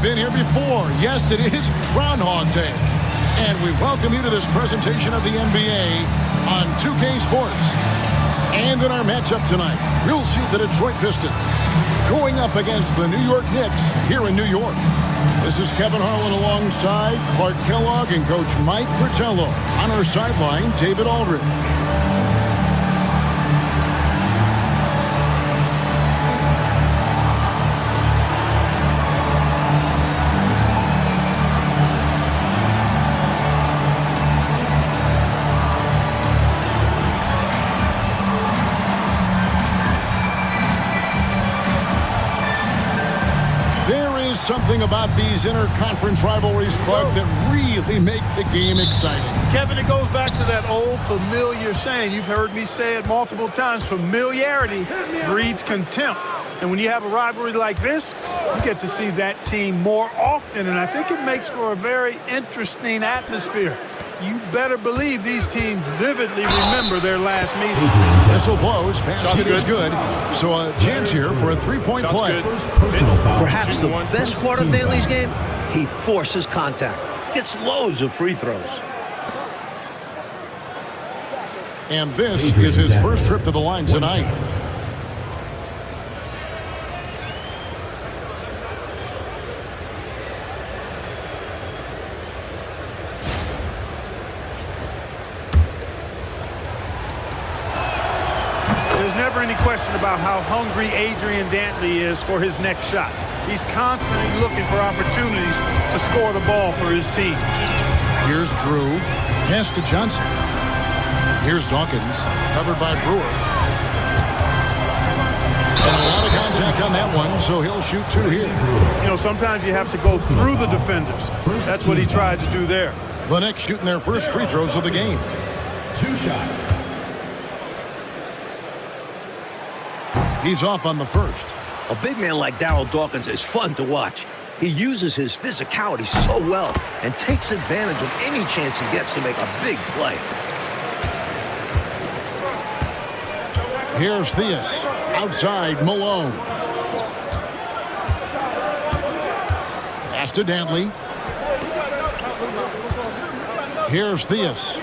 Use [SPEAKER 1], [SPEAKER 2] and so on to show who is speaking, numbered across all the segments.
[SPEAKER 1] been here before. Yes, it is Groundhog Day. And we welcome you to this presentation of the NBA on 2K Sports. And in our matchup tonight, we'll see the Detroit Pistons going up against the New York Knicks here in New York. This is Kevin Harlan alongside Clark Kellogg and Coach Mike Fratello. On our sideline, David Aldridge. Something about these interconference rivalries, Clark, that really make the game exciting.
[SPEAKER 2] Kevin, it goes back to that old familiar saying. You've heard me say it multiple times. Familiarity breeds contempt. And when you have a rivalry like this, you get to see that team more often. And I think it makes for a very interesting atmosphere. You better believe these teams vividly remember their last meeting.
[SPEAKER 1] Whistle blows. Basket is good. So a chance here for a three-point play.
[SPEAKER 3] Perhaps the best part of Daly's game, he forces contact. Gets loads of free throws.
[SPEAKER 1] And this is his first trip to the line tonight.
[SPEAKER 2] Any question about how hungry Adrian Dantley is for his next shot. He's constantly looking for opportunities to score the ball for his team.
[SPEAKER 1] Here's Drew. Pass to Johnson. Here's Dawkins. Covered by Brewer. And a lot of contact on that one, so he'll shoot two here.
[SPEAKER 2] You know, sometimes you have to go through the defenders. That's what he tried to do there.
[SPEAKER 1] The Knicks shooting their first free throws of the game.
[SPEAKER 4] 2 shots.
[SPEAKER 1] He's off on the first.
[SPEAKER 3] A big man like Darryl Dawkins is fun to watch. He uses his physicality so well and takes advantage of any chance he gets to make a big play.
[SPEAKER 1] Here's Theus. Outside, Malone. Pass to Dantley. Here's Theus.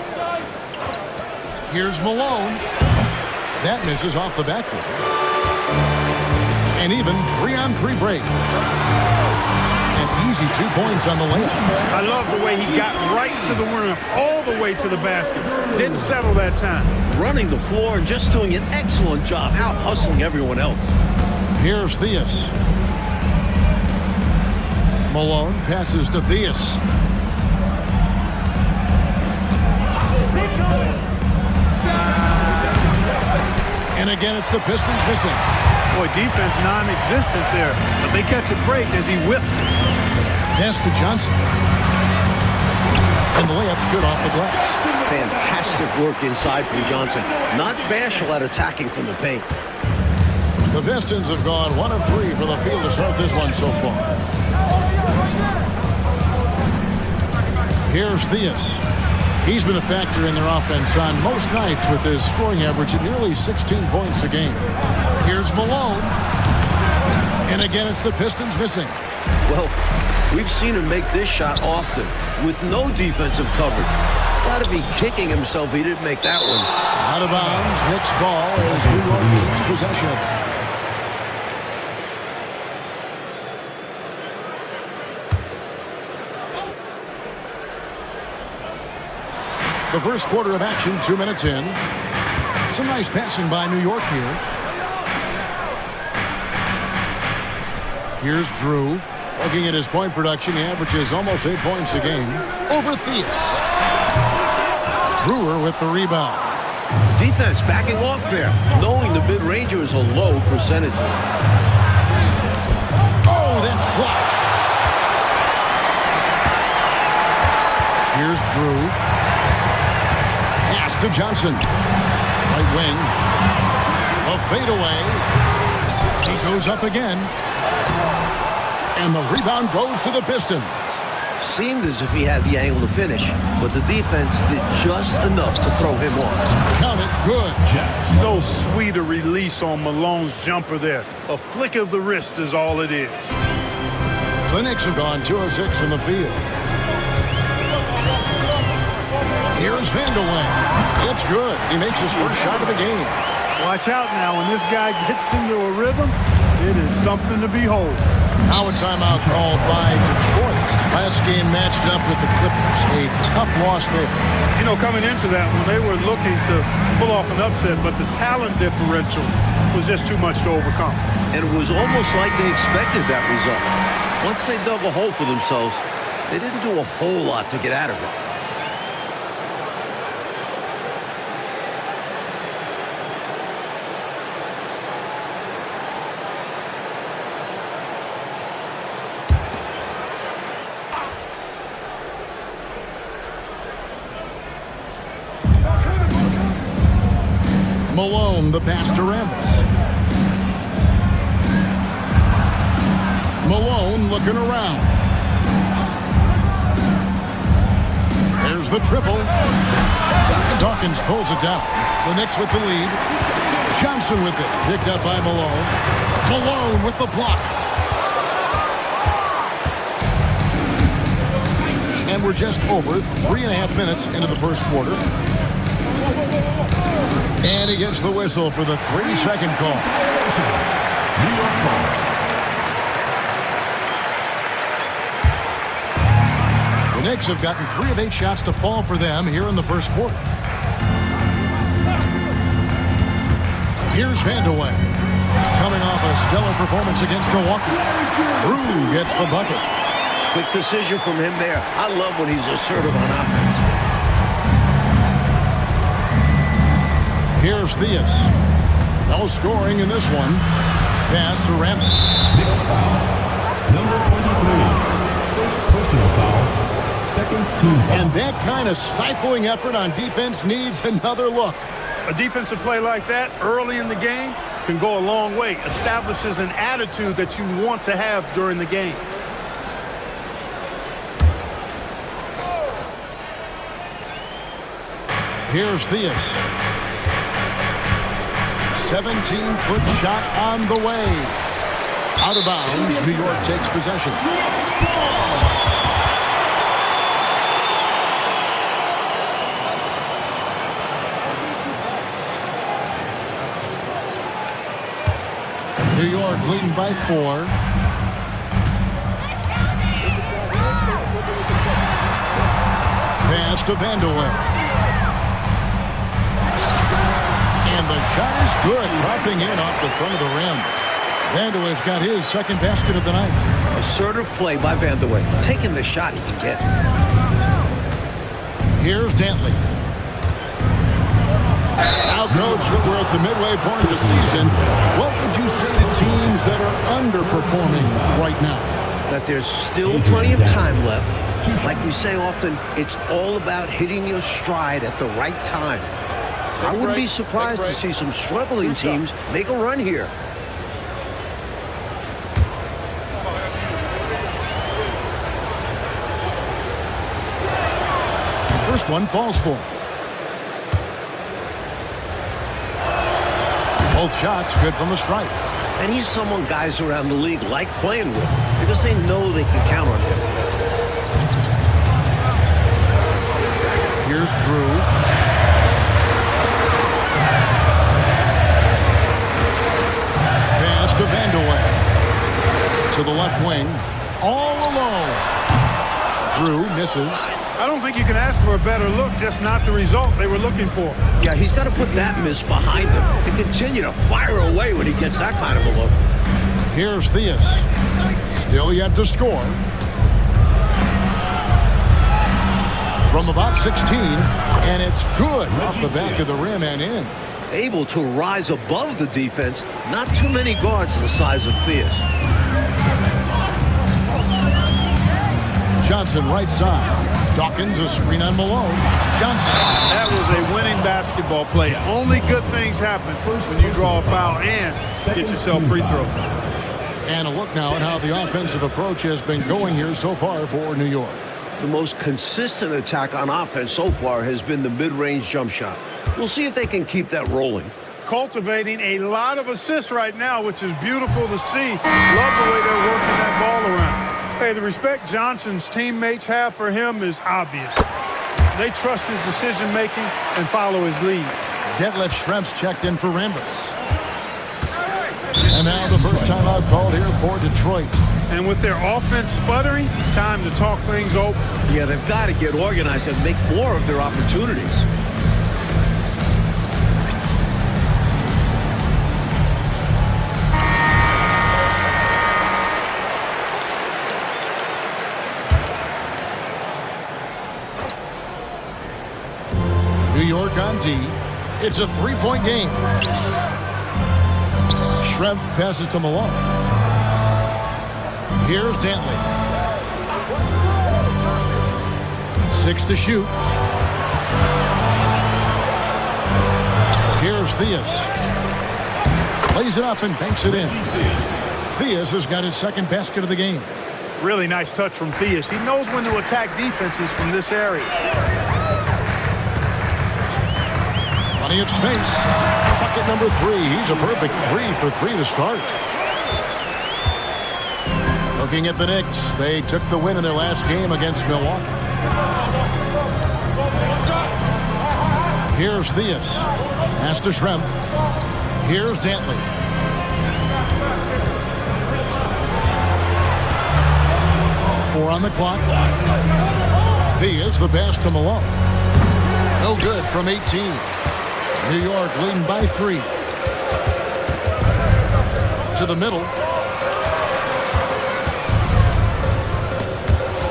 [SPEAKER 1] Here's Malone. That misses off the backboard. And even 3-on-3 break. An easy 2 points on the layup.
[SPEAKER 2] I love the way he got right to the rim, all the way to the basket. Didn't settle that time.
[SPEAKER 3] Running the floor and just doing an excellent job out hustling everyone else.
[SPEAKER 1] Here's Theus. Malone passes to Theus. And again, it's the Pistons missing.
[SPEAKER 2] Boy, defense non-existent there, but they catch a break as he whiffs it.
[SPEAKER 1] Pass to Johnson. And the layup's good off the glass.
[SPEAKER 3] Fantastic work inside from Johnson. Not bashful at attacking from the paint.
[SPEAKER 1] The Pistons have gone 1 of 3 for the field to start this one so far. Here's Theus. He's been a factor in their offense on most nights with his scoring average at nearly 16 points a game. Here's Malone. And again, it's the Pistons missing.
[SPEAKER 3] Well, we've seen him make this shot often with no defensive coverage. He's got to be kicking himself he didn't make that one.
[SPEAKER 1] Out of bounds, Knicks ball as New York keeps possession. The first quarter of action, 2 minutes in. Some nice passing by New York here. Here's Drew. Looking at his point production, he averages almost 8 points a game. Over Theus. Brewer with the rebound.
[SPEAKER 3] Defense backing off there, knowing the mid-ranger is a low percentage.
[SPEAKER 1] Oh, that's blocked. Here's Drew. Pass to Johnson. Right wing. A fadeaway. He goes up again. And the rebound goes to the Pistons.
[SPEAKER 3] Seemed as if he had the angle to finish, but the defense did just enough to throw him off.
[SPEAKER 1] Count it, good.
[SPEAKER 2] So sweet a release on Malone's jumper there. A flick of the wrist is all it is.
[SPEAKER 1] The Knicks have gone 2 of 6 from the field. Here's Vandeweghe. It's good. He makes his first shot of the game.
[SPEAKER 2] Watch out now. When this guy gets into a rhythm, it is something to behold.
[SPEAKER 1] Now a timeout called by Detroit. Last game matched up with the Clippers. A tough loss there.
[SPEAKER 2] You know, coming into that one, they were looking to pull off an upset, but the talent differential was just too much to overcome.
[SPEAKER 3] And it was almost like they expected that result. Once they dug a hole for themselves, they didn't do a whole lot to get out of it.
[SPEAKER 1] Malone, the pass to Rambis. Malone looking around. There's the triple. Dawkins pulls it down. The Knicks with the lead. Johnson with it. Picked up by Malone. Malone with the block. And we're just over 3.5 minutes into the first quarter. And he gets the whistle for the 3-second call.
[SPEAKER 4] New York ball.
[SPEAKER 1] The Knicks have gotten 3 of 8 shots to fall for them here in the first quarter. Here's Vandeweghe. Coming off a stellar performance against Milwaukee. Drew gets the bucket.
[SPEAKER 3] Quick decision from him there. I love when he's assertive on offense.
[SPEAKER 1] Here's Theus. No scoring in this one. Pass to Rambis.
[SPEAKER 4] Knicks foul. Number 23. First personal foul. Second team foul.
[SPEAKER 1] And that kind of stifling effort on defense needs another look.
[SPEAKER 2] A defensive play like that early in the game can go a long way. Establishes an attitude that you want to have during the game.
[SPEAKER 1] Here's Theus. 17-foot shot on the way. Out of bounds, New York takes possession. New York leading by 4. Pass to Vandeweghe. And the shot is good, dropping in off the front of the rim. Vandeweghe's got his second basket of the night.
[SPEAKER 3] Assertive play by Vandeweghe, taking the shot he can get.
[SPEAKER 1] Here's Dantley. Now, Coach, we're at the midway point of the season. What would you say to teams that are underperforming right now?
[SPEAKER 3] That there's still plenty of time left. Like we say often, it's all about hitting your stride at the right time. I wouldn't be surprised to see some struggling teams make a run here.
[SPEAKER 1] First one falls for him. Both shots good from the stripe.
[SPEAKER 3] And he's someone guys around the league like playing with because they know they can count on him.
[SPEAKER 1] Here's Drew. To Vandeweghe. To the left wing. All alone. Drew misses.
[SPEAKER 2] I don't think you can ask for a better look, just not the result they were looking for.
[SPEAKER 3] Yeah, he's got to put that miss behind him and continue to fire away when he gets that kind of a look.
[SPEAKER 1] Here's Theus. Still yet to score. From about 16, and it's good off the back of the rim and in.
[SPEAKER 3] Able to rise above the defense. Not too many guards the size of Theus.
[SPEAKER 1] Johnson right side. Dawkins a screen on Malone. Johnson.
[SPEAKER 2] That was a winning basketball play. Only good things happen when you draw a foul and get yourself free throw.
[SPEAKER 1] And a look now at how the offensive approach has been going here so far for New York.
[SPEAKER 3] The most consistent attack on offense so far has been the mid-range jump shot. We'll see if they can keep that rolling.
[SPEAKER 2] Cultivating a lot of assists right now, which is beautiful to see. Love the way they're working that ball around. Hey, the respect Johnson's teammates have for him is obvious. They trust his decision-making and follow his lead.
[SPEAKER 1] Detlef Schrempf's checked in for Rambis. And now the first timeout called here for Detroit.
[SPEAKER 2] And with their offense sputtering, time to talk things over.
[SPEAKER 3] Yeah, they've got to get organized and make more of their opportunities.
[SPEAKER 1] New York on D. It's a three-point game. Schrempf passes to Malone. Here's Dantley. 6 to shoot. Here's Theus. Plays it up and banks it in. Theus has got his second basket of the game.
[SPEAKER 2] Really nice touch from Theus. He knows when to attack defenses from this area.
[SPEAKER 1] Plenty of space. Bucket number 3. He's a perfect 3 for 3 to start. Looking at the Knicks, they took the win in their last game against Milwaukee. Here's Theus. Pass to Schrempf. Here's Dantley. Four on the clock. Theus, the pass to Malone. No good from 18. New York leading by 3. To the middle.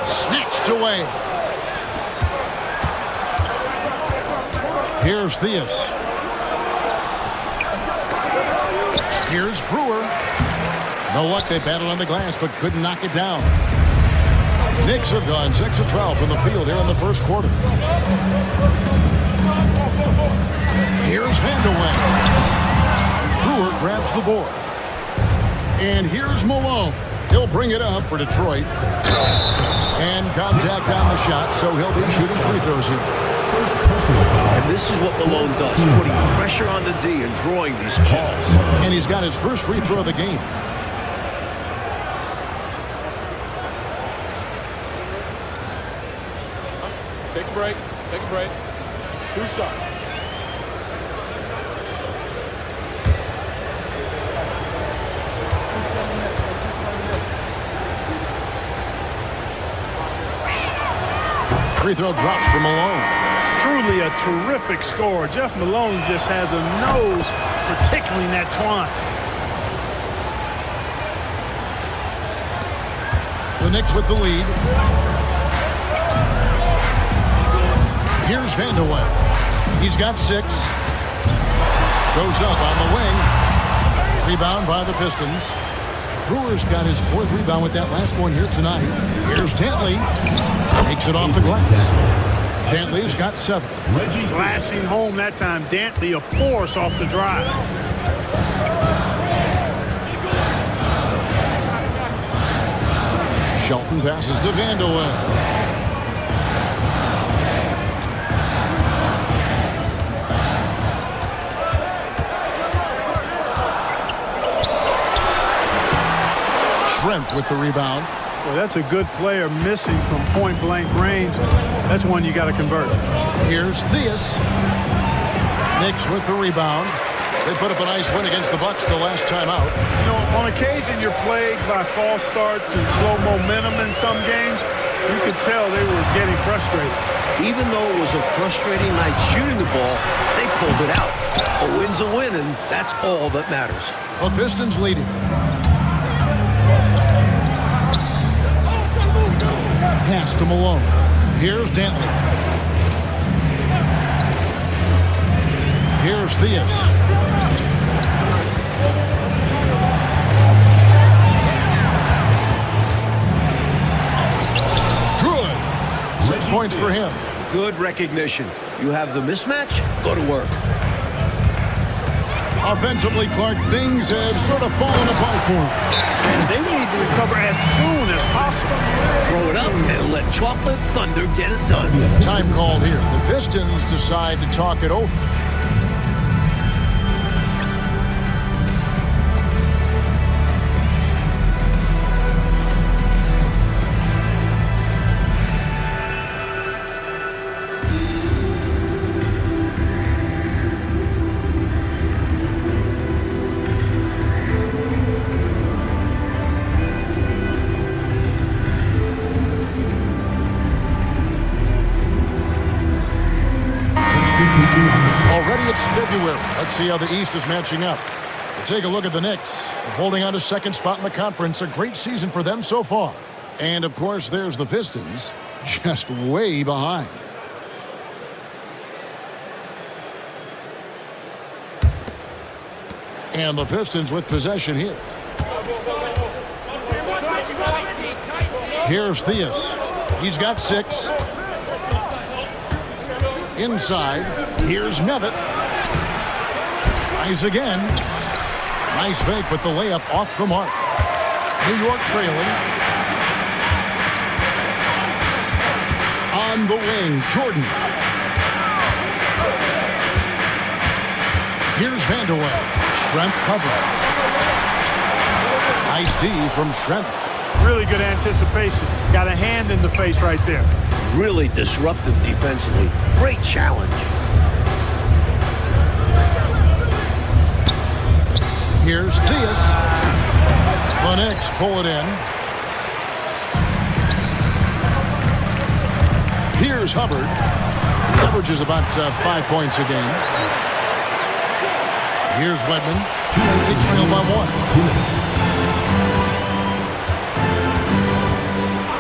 [SPEAKER 1] Snatched away. Here's Theus. Here's Brewer. No luck, they battled on the glass but couldn't knock it down. Knicks have gone 6 of 12 from the field here in the first quarter. Here's Vanderway. Brewer grabs the board. And here's Malone. He'll bring it up for Detroit. And contact on the shot, so he'll be shooting free throws here.
[SPEAKER 3] And this is what Malone does, putting pressure on the D and drawing these calls.
[SPEAKER 1] And he's got his first free throw of the game.
[SPEAKER 5] Take a break. Take a break. 2 shots.
[SPEAKER 1] Free throw drops for Malone.
[SPEAKER 2] Truly a terrific scorer. Jeff Malone just has a nose for tickling that twine.
[SPEAKER 1] The Knicks with the lead. Here's Vanderway. He's got 6. Goes up on the wing. Rebound by the Pistons. Brewer's got his 4th rebound with that last one here tonight. Here's Dantley. Takes it off the glass. Dantley's got 7.
[SPEAKER 2] Slashing home that time. Dantley a force off the drive.
[SPEAKER 1] Shelton passes to Vanderway. Schrempf with the rebound.
[SPEAKER 2] Well, that's a good player missing from point-blank range. That's one you got to convert.
[SPEAKER 1] Here's Theus. Knicks with the rebound. They put up a nice win against the Bucks the last time out.
[SPEAKER 2] You know, on occasion you're plagued by false starts and slow momentum in some games. You could tell they were getting frustrated.
[SPEAKER 3] Even though it was a frustrating night shooting the ball, they pulled it out. A win's a win, and that's all that matters.
[SPEAKER 1] The Pistons leading. Pass to Malone. Here's Dantley. Here's Theus. Good. 6 points for him.
[SPEAKER 3] Good recognition. You have the mismatch, go to work.
[SPEAKER 1] Offensively, Clark, things have sort of fallen apart for him.
[SPEAKER 2] And they need to recover as soon as possible.
[SPEAKER 3] Throw it up and let Chocolate Thunder get it done.
[SPEAKER 1] Time called here. The Pistons decide to talk it over. Already it's February. Let's see how the East is matching up. We'll take a look at the Knicks. Holding on to second spot in the conference. A great season for them so far. And, of course, there's the Pistons, just way behind. And the Pistons with possession here. Here's Theus. He's got 6. Inside. Here's Nevitt. Tries again. Nice fake, but the layup off the mark. New York trailing. On the wing, Jordan. Here's Vanderwell. Schrempf cover. Nice D from Schrempf.
[SPEAKER 2] Really good anticipation. Got a hand in the face right there.
[SPEAKER 3] Really disruptive defensively. Great challenge.
[SPEAKER 1] Here's Theus. The Knicks pull it in. Here's Hubbard. Averages about 5 points a game. Here's Wedman. They trail by 1.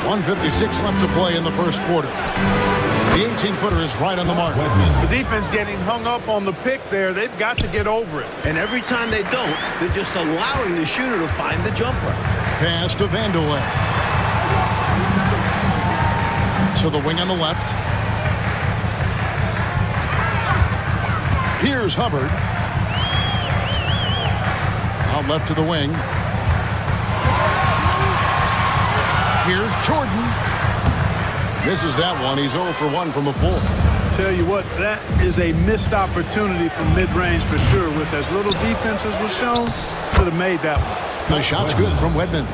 [SPEAKER 1] 1:56 left to play in the first quarter. The 18-footer is right on the mark.
[SPEAKER 2] The defense getting hung up on the pick there. They've got to get over it.
[SPEAKER 3] And every time they don't, they're just allowing the shooter to find the jumper.
[SPEAKER 1] Pass to Vanderwell. To the wing on the left. Here's Hubbard. Out left to the wing. Here's Jordan. Misses that one. He's 0 for 1 from the floor.
[SPEAKER 2] Tell you what, that is a missed opportunity from mid-range for sure. With as little defense as was shown, should have made that one.
[SPEAKER 1] The shot's good from Wedman.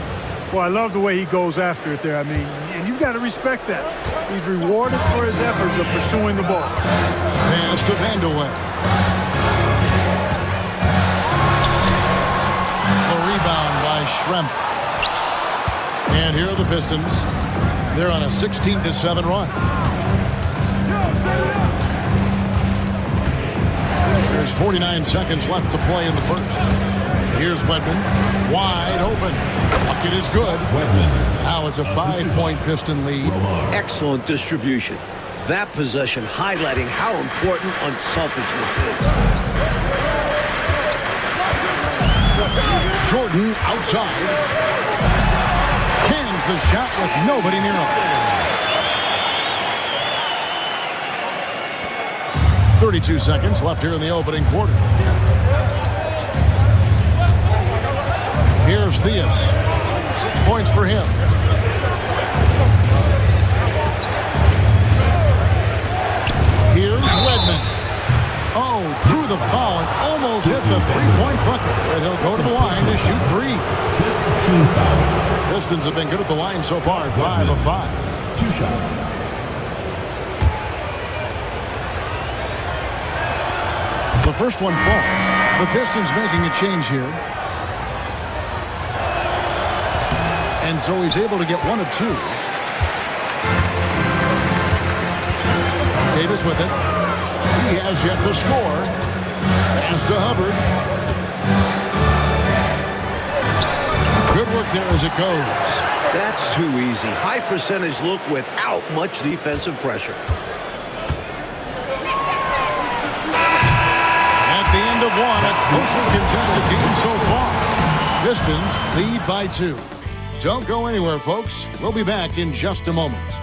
[SPEAKER 2] Well, I love the way he goes after it there. I mean, and you've got to respect that. He's rewarded for his efforts of pursuing the ball.
[SPEAKER 1] Pass to Vanderwell. The rebound by Schrempf. And here are the Pistons. They're on a 16-7 run. There's 49 seconds left to play in the first. Here's Wedman. Wide open. Bucket is good. Now it's a 5-point Piston lead.
[SPEAKER 3] Excellent distribution. That possession highlighting how important unselfishness is.
[SPEAKER 1] Jordan outside. Cans the shot with nobody near him. 32 seconds left here in the opening quarter. Here's Theus. 6 points for him. Here's Wedman. Oh, drew the foul and almost hit the three-point bucket. And he'll go to the line to shoot 3.
[SPEAKER 4] 15 foul.
[SPEAKER 1] Pistons have been good at the line so far, 5 of 5.
[SPEAKER 4] 2 shots.
[SPEAKER 1] The first one falls. The Pistons making a change here. And so he's able to get 1 of 2. Davis with it. He has yet to score. Pass to Hubbard. Good work there as it goes.
[SPEAKER 3] That's too easy. High percentage look without much defensive pressure.
[SPEAKER 1] At the end of 1, a closely contested game so far. Pistons lead by 2. Don't go anywhere, folks. We'll be back in just a moment.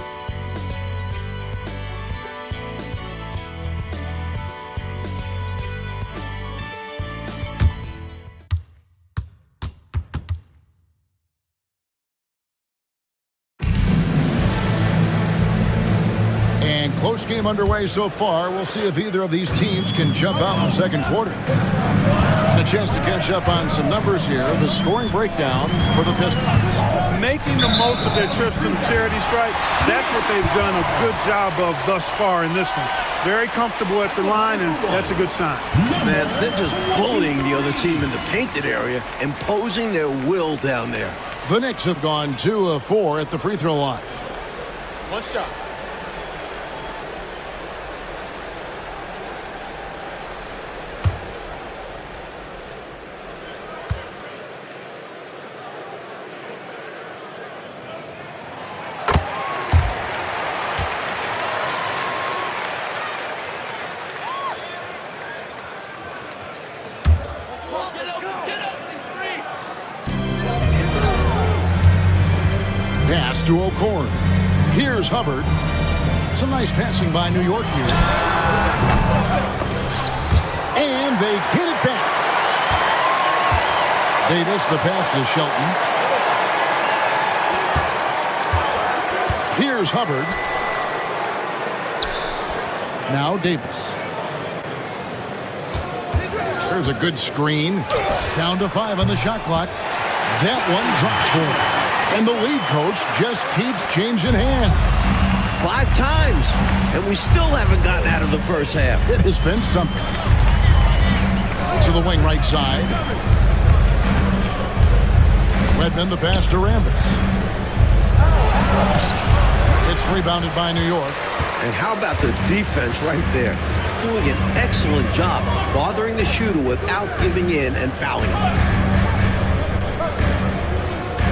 [SPEAKER 1] And close game underway so far. We'll see if either of these teams can jump out in the second quarter. And a chance to catch up on some numbers here. The scoring breakdown for the Pistons.
[SPEAKER 2] Making the most of their trips to the charity stripe, that's what they've done a good job of thus far in this one. Very comfortable at the line, and that's a good sign.
[SPEAKER 3] Man, they're just bullying the other team in the painted area, imposing their will down there.
[SPEAKER 1] The Knicks have gone 2 of 4 at the free throw line.
[SPEAKER 5] 1 shot.
[SPEAKER 1] Here's Hubbard. Some nice passing by New York here. And they get it back. Davis, the pass to Shelton. Here's Hubbard. Now Davis. There's a good screen. Down to 5 on the shot clock. That one drops for him. And the lead coach just keeps changing hands.
[SPEAKER 3] 5 times, and we still haven't gotten out of the first half.
[SPEAKER 1] It has been something. To the wing right side. Redmond the pass to Rambis. It's rebounded by New York.
[SPEAKER 3] And how about the defense right there? Doing an excellent job bothering the shooter without giving in and fouling him.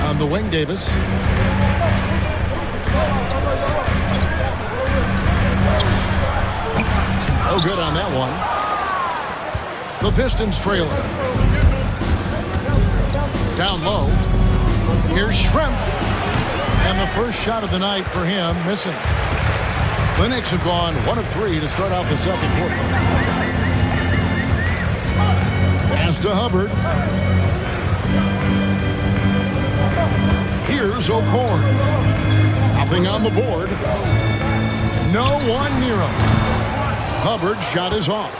[SPEAKER 1] On the wing, Davis. No good on that one. The Pistons trailing. Down low. Here's Schrempf. And the first shot of the night for him, missing. The Knicks have gone 1 of 3 to start out the second quarter. Pass to Hubbard. Here's O'Corn. Nothing on the board. No one near him. Hubbard's shot is off.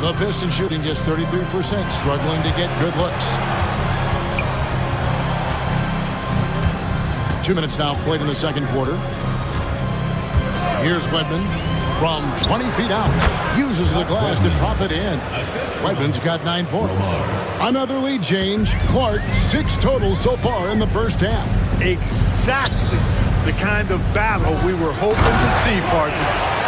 [SPEAKER 1] The Pistons shooting just 33%, struggling to get good looks. 2 minutes now played in the second quarter. Here's Wedman from 20 feet out. Uses the glass to drop it in. Wedman's got 9 points. Another lead change. Clark, 6 total so far in the first half.
[SPEAKER 2] Exactly the kind of battle we were hoping to see, partner.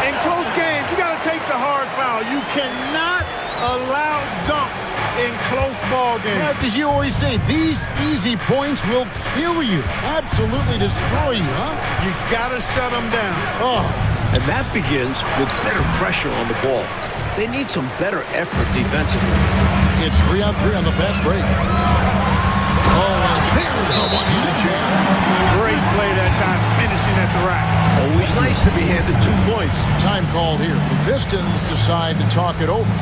[SPEAKER 2] In close games, you got to take the hard foul. You cannot allow dunks in close ball games.
[SPEAKER 1] Yeah, because you always say these easy points will kill you. Absolutely destroy you, huh?
[SPEAKER 2] You got to shut them down.
[SPEAKER 1] Oh.
[SPEAKER 3] And that begins with better pressure on the ball. They need some better effort defensively.
[SPEAKER 1] It's 3-on-3 on the fast break. Oh, there's the one-handed jam.
[SPEAKER 2] Great play that time, finishing at the rack.
[SPEAKER 3] Always nice to be handed 2 points.
[SPEAKER 1] Time called here. The Pistons decide to talk it over.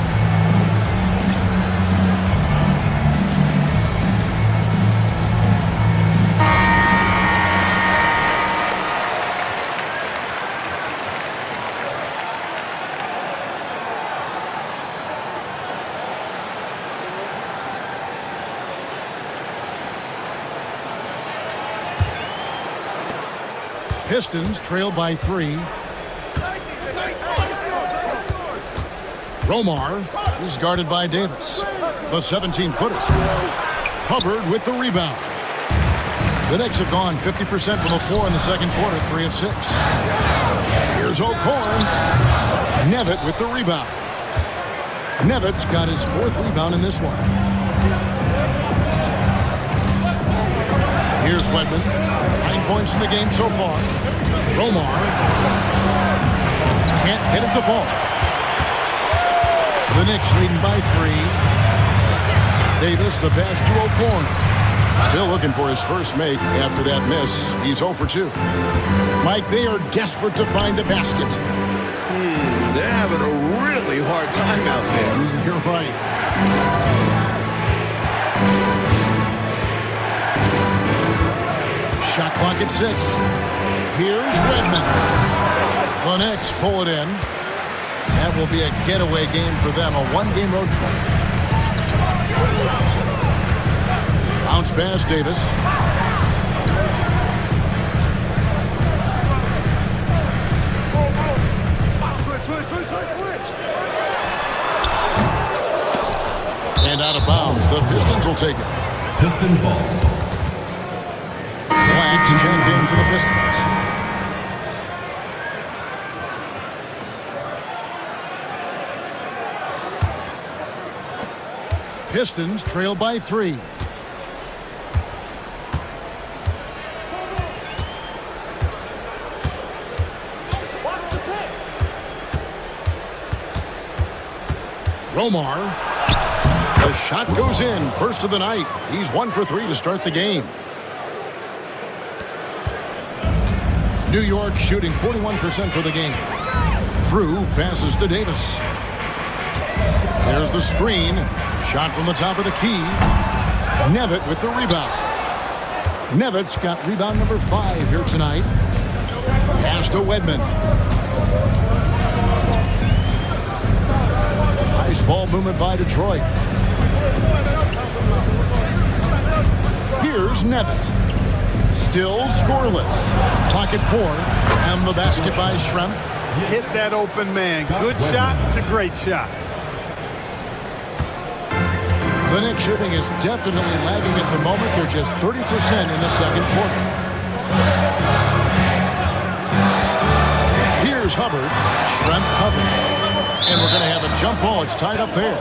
[SPEAKER 1] Pistons trail by 3. Romar is guarded by Davis. The 17-footer. Hubbard with the rebound. The Knicks have gone 50% from the floor in the second quarter, 3 of 6. Here's O'Corn. Nevitt with the rebound. Nevitt's got his 4th rebound in this one. Here's Wedman. 9 points in the game so far. Romar can't get it to fall. The Knicks leading by 3. Davis, the pass to O'Corn. Still looking for his first make after that miss. He's 0 for 2. Mike, they are desperate to find a basket.
[SPEAKER 3] They're having a really hard time out there.
[SPEAKER 1] You're right. Shot clock at 6. Here's Redmond. The Knicks pull it in. That will be a getaway game for them, a 1-game road trip. Bounce pass, Davis. And out of bounds, the Pistons will take it.
[SPEAKER 4] Pistons ball.
[SPEAKER 1] Last champion for the Pistons. Pistons trail by 3. Romar. The shot goes in. First of the night. He's 1 for 3 to start the game. New York shooting 41% for the game. Drew passes to Davis. There's the screen. Shot from the top of the key. Nevitt with the rebound. Nevitt's got rebound number 5 here tonight. Pass to Wedman. Nice ball movement by Detroit. Here's Nevitt. Still scoreless. Clock at 4. And the basket by Schrempf.
[SPEAKER 2] Hit that open man. Good shot to great shot.
[SPEAKER 1] The Knicks shooting is definitely lagging at the moment. They're just 30% in the second quarter. Here's Hubbard. Schrempf covered. And we're going to have a jump ball. It's tied up there.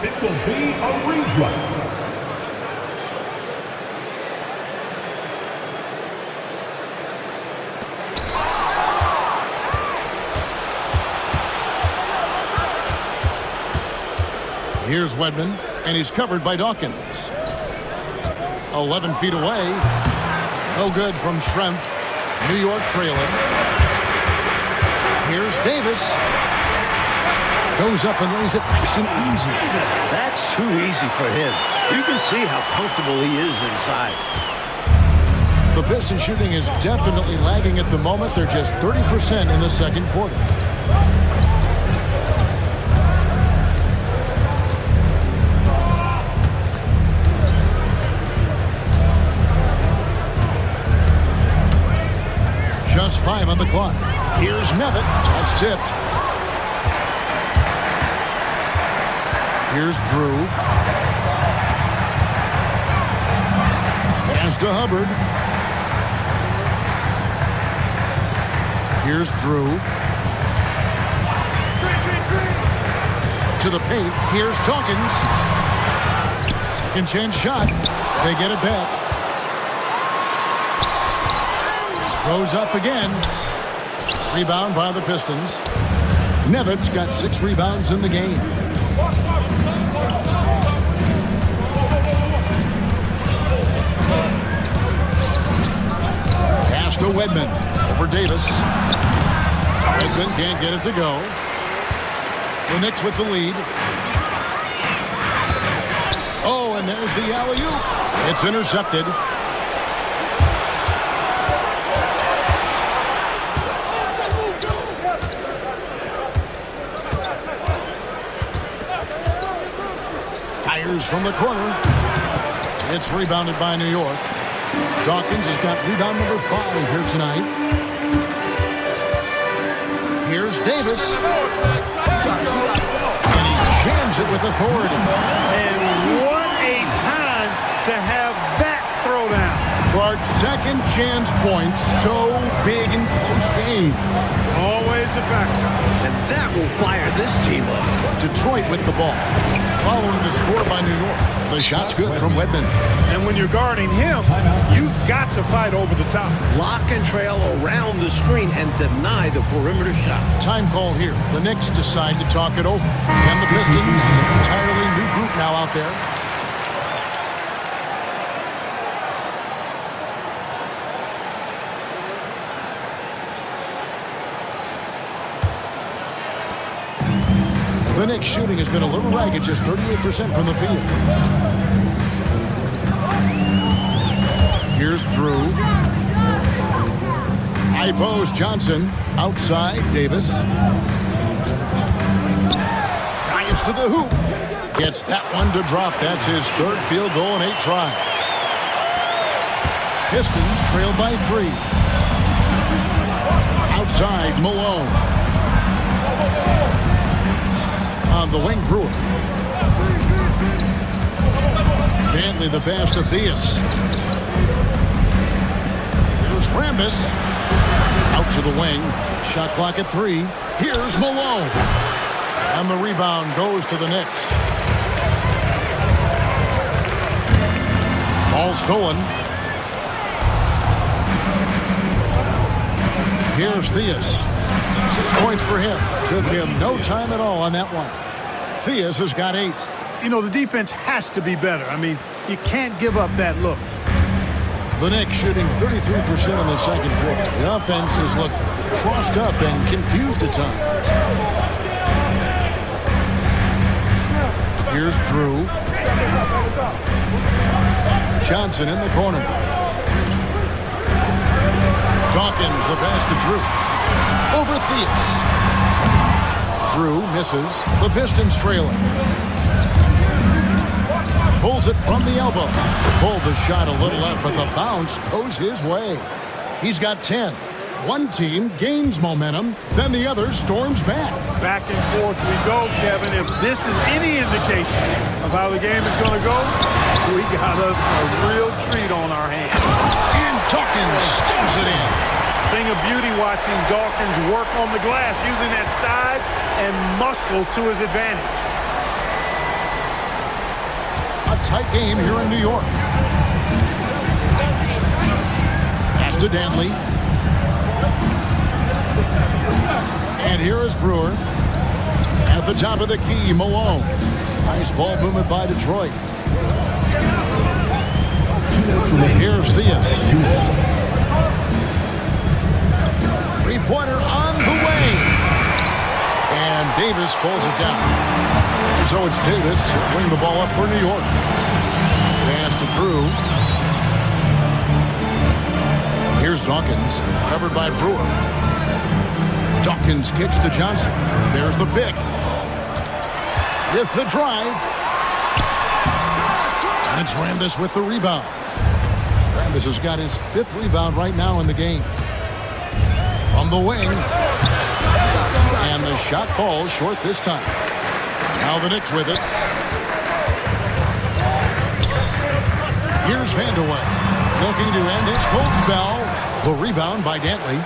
[SPEAKER 4] It will be a redraw.
[SPEAKER 1] Here's Wedman, and he's covered by Dawkins. 11 feet away. No good from Schrempf. New York trailing. Here's Davis. Goes up and lays it nice and easy.
[SPEAKER 3] That's too easy for him. You can see how comfortable he is inside.
[SPEAKER 1] The Pistons shooting is definitely lagging at the moment. They're just 30% in the second quarter. Just 5 on the clock. Here's Nevitt. That's tipped. Here's Drew. Pass to Hubbard. Here's Drew. To the paint. Here's Dawkins. Second chance shot. They get it back. Goes up again. Rebound by the Pistons. Nevitt's got 6 rebounds in the game. Pass to Wedman. Over Davis. Wedman can't get it to go. The Knicks with the lead. Oh, and there's the alley-oop. It's intercepted. From the corner. It's rebounded by New York. Dawkins has got rebound number 5 here tonight. Here's Davis. And he jams it with authority.
[SPEAKER 2] And what a time to have that throwdown.
[SPEAKER 1] Clark's second chance points. So big in close games.
[SPEAKER 2] Always a factor.
[SPEAKER 3] And that will fire this team up.
[SPEAKER 1] Detroit with the ball. Following the score by New York. The shot's good from Wedman.
[SPEAKER 2] And when you're guarding him, you've got to fight over the top.
[SPEAKER 3] Lock and trail around the screen and deny the perimeter shot.
[SPEAKER 1] Time call here. The Knicks decide to talk it over. And the Pistons, entirely new group now out there. The Knicks shooting has been a little ragged, just 38% from the field. Here's Drew. High post Johnson. Outside Davis. Drives to the hoop. Gets that one to drop. That's his 3rd field goal in 8 tries. Pistons trail by 3. Outside Malone. On the wing, Brewer. Bentley the pass to Theus. Here's Rambis. Out to the wing. Shot clock at 3. Here's Malone. And the rebound goes to the Knicks. Ball stolen. Here's Theus. 6 points for him. Took him no time at all on that one. Theus has got 8.
[SPEAKER 2] You know, the defense has to be better. I mean, you can't give up that look.
[SPEAKER 1] The Knicks shooting 33% in the second quarter. The offense has looked crossed up and confused at times. Here's Drew. Johnson in the corner. Dawkins the pass to Drew. Over Theus. Drew misses. The Pistons trailing. Pulls it from the elbow. Pulled the shot a little left, but the bounce goes his way. He's got 10. One team gains momentum, then the other storms back.
[SPEAKER 2] Back and forth we go, Kevin. If this is any indication of how the game is going to go, we got us a real treat on our hands.
[SPEAKER 1] And Dawkins scores it in.
[SPEAKER 2] Thing of beauty watching Dawkins work on the glass, using that size and muscle to his advantage.
[SPEAKER 1] A tight game here in New York. Pass to Dantley. And here is Brewer. At the top of the key, Malone. Nice ball movement by Detroit. Here's Theus. Three-pointer on the way. And Davis pulls it down. So it's Davis bring the ball up for New York. Pass to Drew. Here's Dawkins, covered by Brewer. Dawkins kicks to Johnson. There's the pick. With the drive. And it's Rambis with the rebound. Rambis has got his 5th rebound right now in the game. From the wing. And the shot falls short this time. Now the Knicks with it. Here's Vanderway. Looking to end his cold spell. The rebound by Dantley.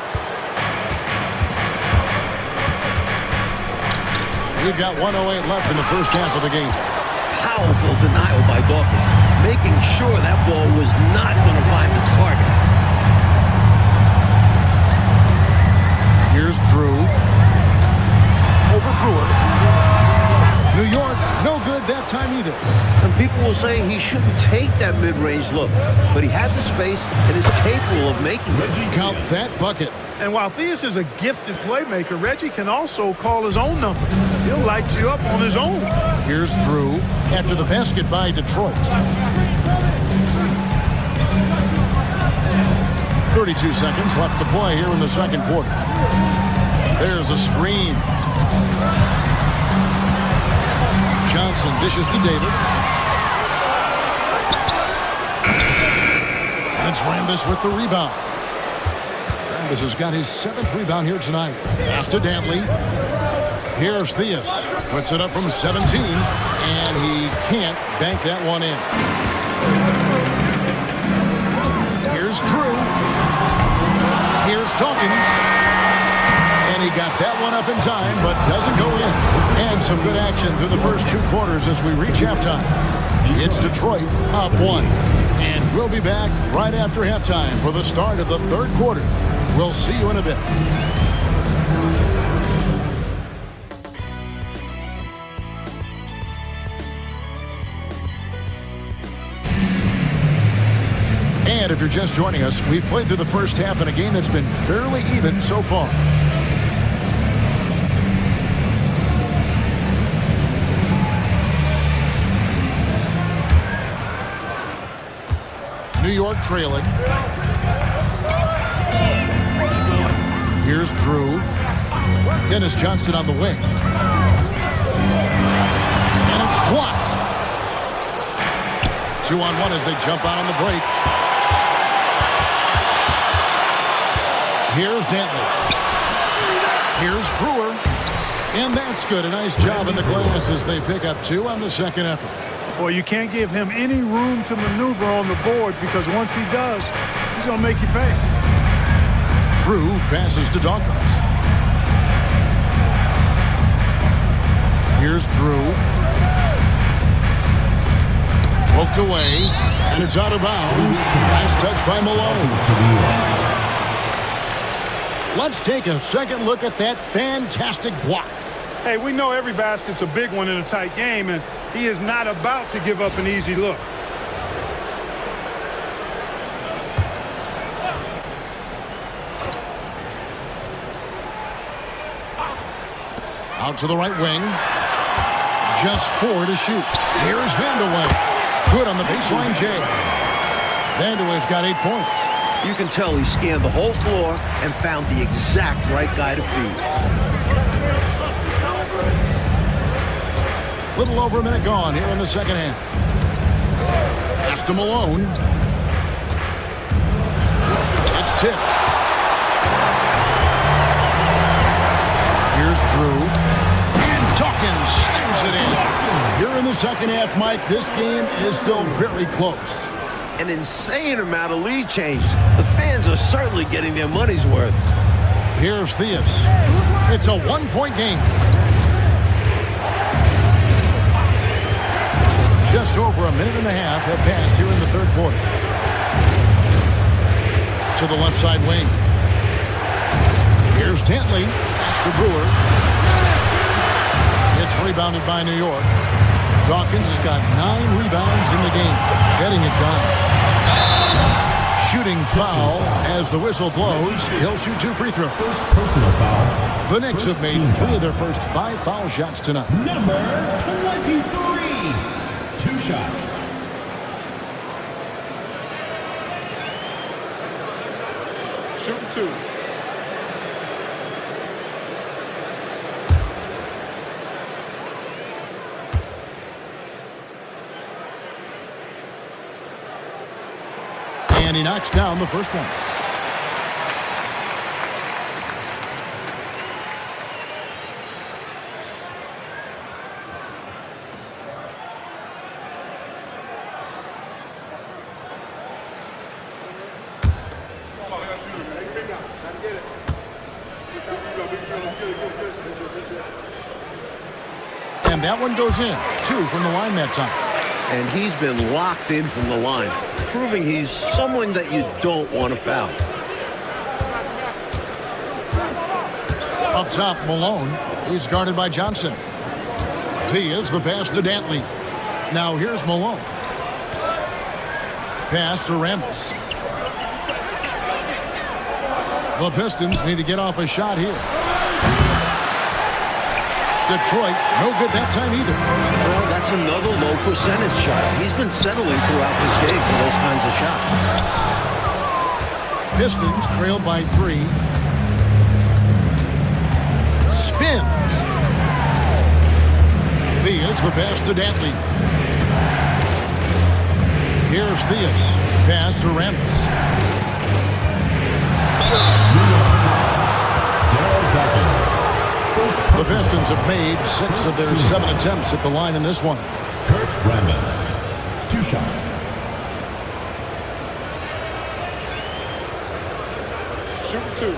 [SPEAKER 1] We've got 1:08 left in the first half of the game.
[SPEAKER 3] Powerful denial by Dawkins, making sure that ball was not going to find its target.
[SPEAKER 1] Here's Drew. Over Brewer. New York, no good that time either.
[SPEAKER 3] And people will say he shouldn't take that mid-range look, but he had the space and is capable of making it.
[SPEAKER 1] Count that bucket.
[SPEAKER 2] And while Theus is a gifted playmaker, Reggie can also call his own number. He'll light you up on his own.
[SPEAKER 1] Here's Drew after the basket by Detroit. 32 seconds left to play here in the second quarter. There's a screen. Johnson dishes to Davis. And it's Rambis with the rebound. Rambis has got his 7th rebound here tonight. Pass to Dantley. Here's Theus. Puts it up from 17. And he can't bank that one in. Here's Drew. Here's Dawkins. And he got that one up in time, but doesn't go in. And some good action through the first 2 quarters as we reach halftime. It's Detroit up 1. And we'll be back right after halftime for the start of the 3rd quarter. We'll see you in a bit. And if you're just joining us, we've played through the first half in a game that's been fairly even so far. New York trailing. Here's Drew. Dennis Johnson on the wing. And it's blocked. 2-on-1 as they jump out on the break. Here's Dantley. Here's Brewer. And that's good. A nice job in the glass as they pick up 2 on the second effort.
[SPEAKER 2] Well, you can't give him any room to maneuver on the board because once he does, he's going to make you pay.
[SPEAKER 1] Drew passes to Dawkins. Here's Drew. Poked away, and it's out of bounds. Nice touch by Malone. Let's take a second look at that fantastic block.
[SPEAKER 2] Hey, we know every basket's a big one in a tight game, and he is not about to give up an easy look.
[SPEAKER 1] Out to the right wing. Just 4 to shoot. Here's Vandeweghe. Good on the baseline, Jay. Vandeweghe's got 8 points.
[SPEAKER 3] You can tell he scanned the whole floor and found the exact right guy to feed.
[SPEAKER 1] Little over a minute gone here in the second half. Pass to Malone. It's tipped. Here's Drew. And Dawkins slams it in. Here in the second half, Mike, this game is still very close.
[SPEAKER 3] An insane amount of lead change. The fans are certainly getting their money's worth.
[SPEAKER 1] Here's Theus. It's a 1-point game. Just over a minute and a half have passed here in the third quarter. To the left side wing. Here's Dantley. That's the Brewer. It's rebounded by New York. Dawkins has got 9 rebounds in the game. Getting it done. Shooting foul as the whistle blows. He'll shoot 2 free throws.
[SPEAKER 4] First personal foul.
[SPEAKER 1] The Knicks have made 3 of their first 5 foul shots tonight.
[SPEAKER 4] Number 23. 2 shots.
[SPEAKER 5] Shooting 2.
[SPEAKER 1] And he knocks down the first one. And that one goes in. 2 from the line that time.
[SPEAKER 3] And he's been locked in from the line, proving he's someone that you don't want to foul.
[SPEAKER 1] Up top, Malone. He's guarded by Johnson. Theus, the pass to Dantley. Now here's Malone. Pass to Rambis. The Pistons need to get off a shot here. Detroit, no good that time either.
[SPEAKER 3] Well, that's another low percentage shot. He's been settling throughout this game for those kinds of shots.
[SPEAKER 1] Pistons trailed by 3. Spins. Theus, the pass to Dantley. Here's Theus. Pass to Rambis. The Pistons have made 6 of their 7 attempts at the line in this one.
[SPEAKER 4] Kurt Rambis. 2 shots.
[SPEAKER 5] Shooting 2.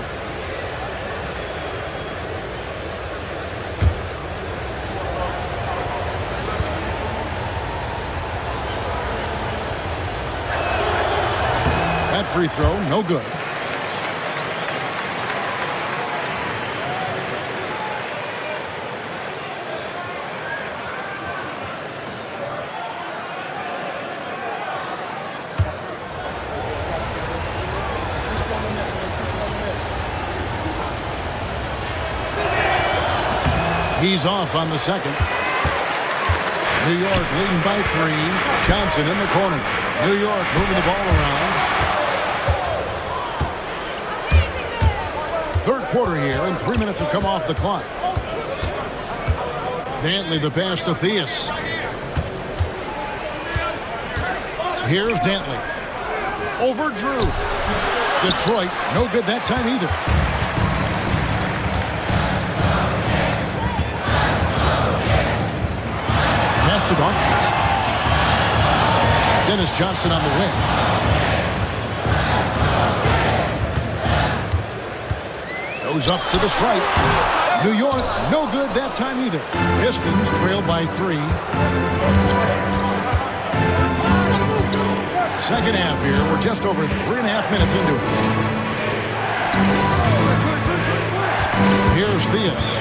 [SPEAKER 1] That free throw, no good. He's off on the second. New York leading by 3. Johnson in the corner. New York moving the ball around. Third quarter here, and 3 minutes have come off the clock. Dantley, the pass to Theus. Here's Dantley. Over Drew. Detroit, no good that time either. Pass to Dawkins. Dennis Johnson on the wing. Goes up to the stripe. New York, no good that time either. Pistons trailed by 3. Second half here. We're just over 3.5 minutes into it. Here's Theus.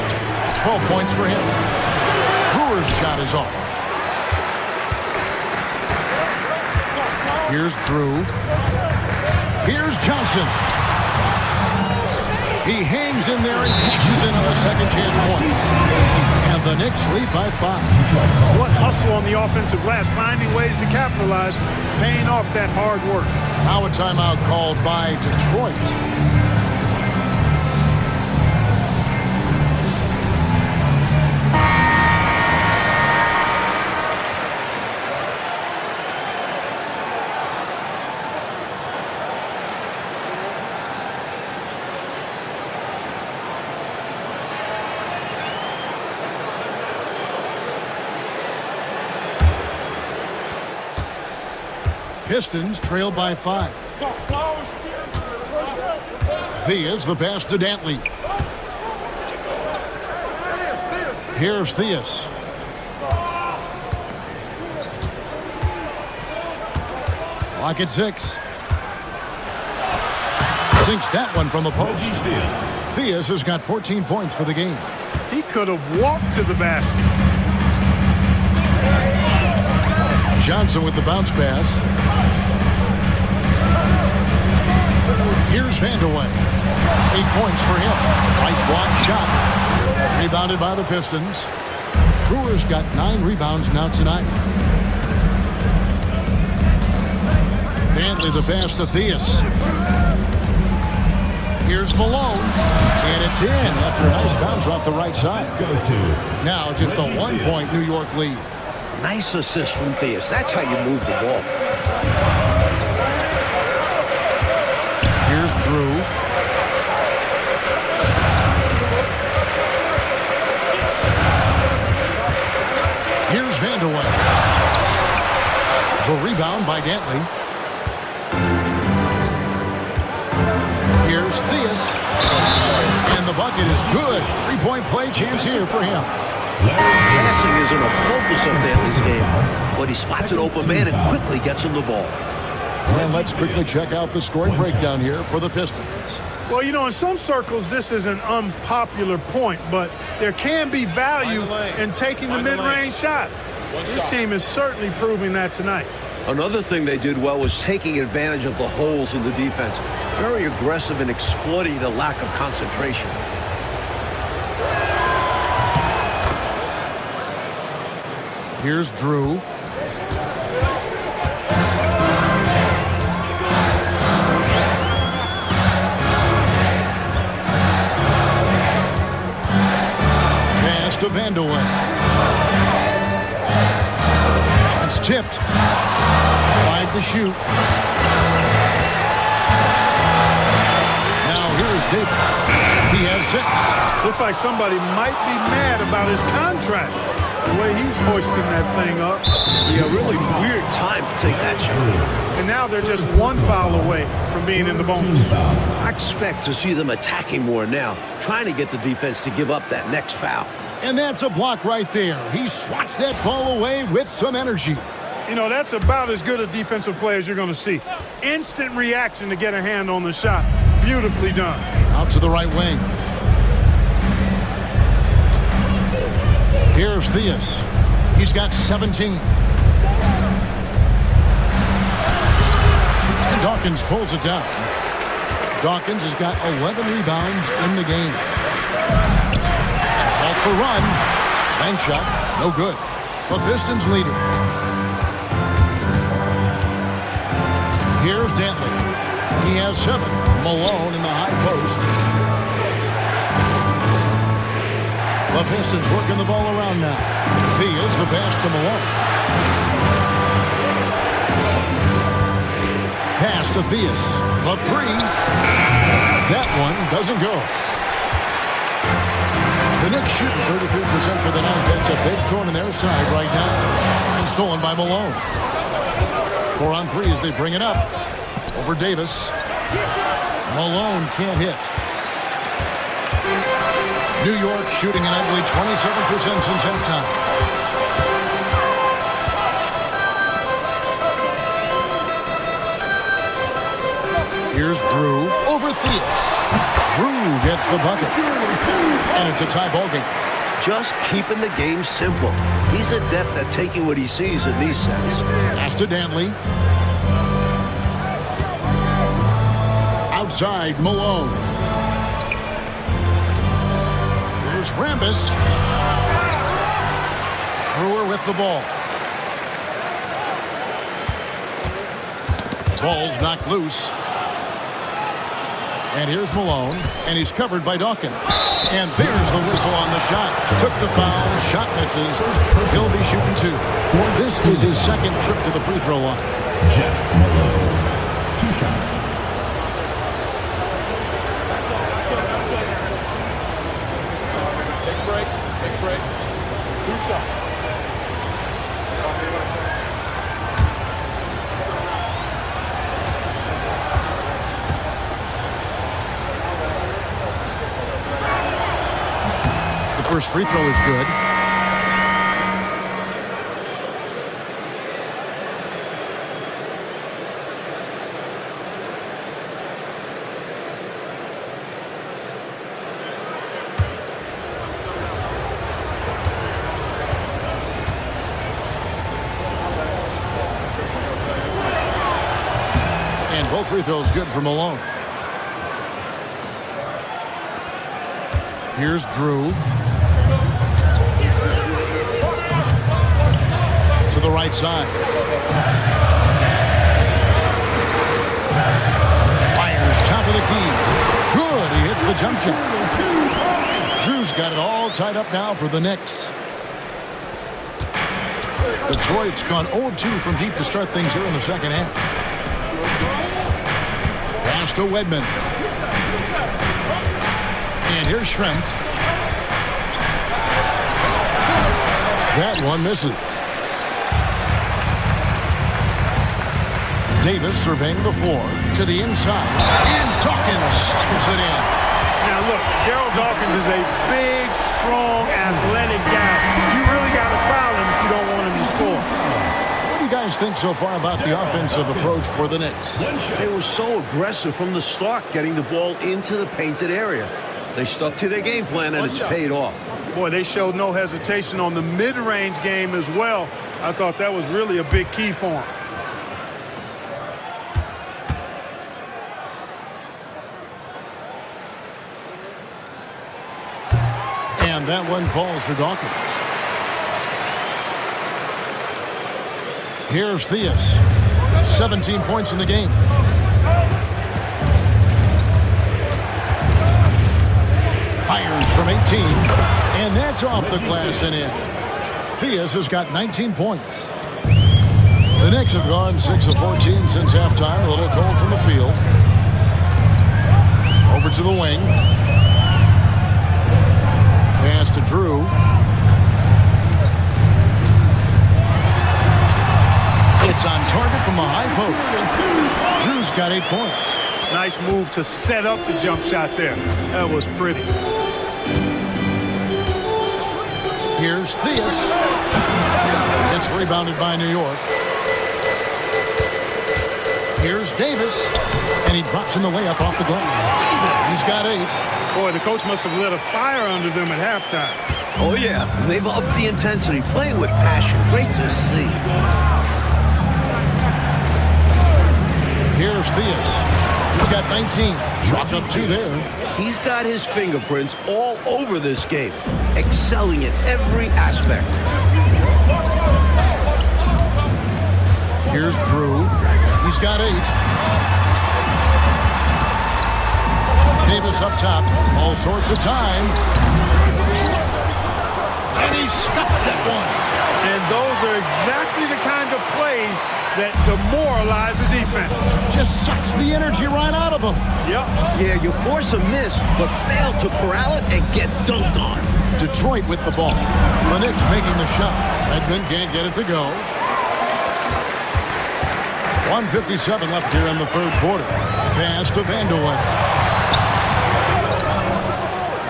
[SPEAKER 1] 12 points for him. Brewer's shot is off. Here's Drew. Here's Johnson. He hangs in there and cashes in on the second chance points. And the Knicks lead by 5.
[SPEAKER 2] What hustle on the offensive glass, finding ways to capitalize, paying off that hard work.
[SPEAKER 1] Now a timeout called by Detroit. Pistons trail by 5. Theus the pass to Dantley. Here's Theus. Clock at 6. Sinks that one from the post. Theus has got 14 points for the game.
[SPEAKER 2] He could have walked to the basket.
[SPEAKER 1] Johnson with the bounce pass. Here's Vandeweghe. 8 points for him. Right block shot. Rebounded by the Pistons. Brewers got 9 rebounds now tonight. Dantley the pass to Theus. Here's Malone. And it's in after a nice bounce off the right side. Now just a 1-point New York lead.
[SPEAKER 3] Nice assist from Theus. That's how you move the ball.
[SPEAKER 1] Here's Drew. Here's Vandeweghe. The rebound by Dantley. Here's Theus. And the bucket is good. 3-point play chance here for him.
[SPEAKER 3] Passing isn't a focus of Dantley's game, but he spots an open man and quickly gets him the ball.
[SPEAKER 1] And let's quickly check out the scoring breakdown here for the Pistons.
[SPEAKER 2] Well, you know, in some circles, this is an unpopular point, but there can be value in taking the mid-range shot. This team is certainly proving that tonight.
[SPEAKER 3] Another thing they did well was taking advantage of the holes in the defense. Very aggressive in exploiting the lack of concentration.
[SPEAKER 1] Here's Drew. Pass to Vandeweghe. It's tipped. 5 to shoot. Now here's Davis. He has 6.
[SPEAKER 2] Looks like somebody might be mad about his contract. The way he's hoisting that thing up.
[SPEAKER 3] Yeah, really weird time to take that shot.
[SPEAKER 2] And now they're just 1 foul away from being in the bonus.
[SPEAKER 3] I expect to see them attacking more now, trying to get the defense to give up that next foul.
[SPEAKER 1] And that's a block right there. He swats that ball away with some energy.
[SPEAKER 2] You know, that's about as good a defensive play as you're going to see. Instant reaction to get a hand on the shot. Beautifully done.
[SPEAKER 1] Out to the right wing. Here's Theus. He's got 17. And Dawkins pulls it down. Dawkins has got 11 rebounds in the game. Off the run. Bank shot. No good. The Pistons leading. Here's Dantley. He has 7. Malone in the high post. The Pistons working the ball around now. Theus the pass to Malone. Pass to Theus. The 3. That one doesn't go. The Knicks shooting 33% for the night. That's a big thorn in their side right now. And stolen by Malone. 4 on 3 as they bring it up. Over Davis. Malone can't hit. New York shooting an ugly 27% since halftime. Here's Drew over Theus. Drew gets the bucket. And it's a tie ball game.
[SPEAKER 3] Just keeping the game simple. He's adept at taking what he sees in these sets.
[SPEAKER 1] Pass to Dantley. Outside, Malone. Here's Rambis. Brewer with the ball. Ball's knocked loose. And here's Malone, and he's covered by Dawkins. And there's the whistle on the shot. Took the foul, shot misses. He'll be shooting 2. This is his second trip to the free throw line.
[SPEAKER 4] Jeff Malone, 2 shots.
[SPEAKER 5] Take a break. Take a break. 2 shots.
[SPEAKER 1] First free throw is good. And both free throws good for Malone. Here's Drew. To the right side. Fires top of the key. Good. He hits the jump shot. Drew's got it all tied up now for the Knicks. Detroit's gone 0 of 2 from deep to start things here in the second half. Pass to Wedman. And here's Schrempf. That one misses. Davis surveying the floor to the inside. And Dawkins slams it in.
[SPEAKER 2] Now look, Daryl Dawkins is a big, strong, athletic guy. You really got to foul him if you don't want him to score.
[SPEAKER 1] What do you guys think so far about the offensive approach for the Knicks?
[SPEAKER 3] They were so aggressive from the start, getting the ball into the painted area. They stuck to their game plan, and it's paid off.
[SPEAKER 2] Boy, they showed no hesitation on the mid-range game as well. I thought that was really a big key for them.
[SPEAKER 1] And that one falls for Dawkins. Here's Theus. 17 points in the game. Fires from 18. And that's off the glass and in. Theus has got 19 points. The Knicks have gone 6 of 14 since halftime. A little cold from the field. Over to the wing. Pass to Drew. It's on target from the high post. Drew's got 8 points.
[SPEAKER 2] Nice move to set up the jump shot there. That was pretty.
[SPEAKER 1] Here's Theus. It's rebounded by New York. Here's Davis. And he drops in the way up off the glass. He's got 8.
[SPEAKER 2] Boy, the coach must have lit a fire under them at halftime.
[SPEAKER 3] Oh, yeah. They've upped the intensity, playing with passion. Great to see.
[SPEAKER 1] Here's Theus. He's got 19. Chalked up 2 there.
[SPEAKER 3] He's got his fingerprints all over this game, excelling in every aspect.
[SPEAKER 1] Here's Drew. He's got 8. Davis up top. All sorts of time. And he stuffs that one.
[SPEAKER 2] And those are exactly the kind of plays that demoralize the defense.
[SPEAKER 1] Just sucks the energy right out of him.
[SPEAKER 2] Yep.
[SPEAKER 3] Yeah, you force a miss, but fail to corral it and get dunked on.
[SPEAKER 1] Detroit with the ball. The Knicks making the shot. Edmund can't get it to go. 1:57 left here in the third quarter. Pass to Vanderwood.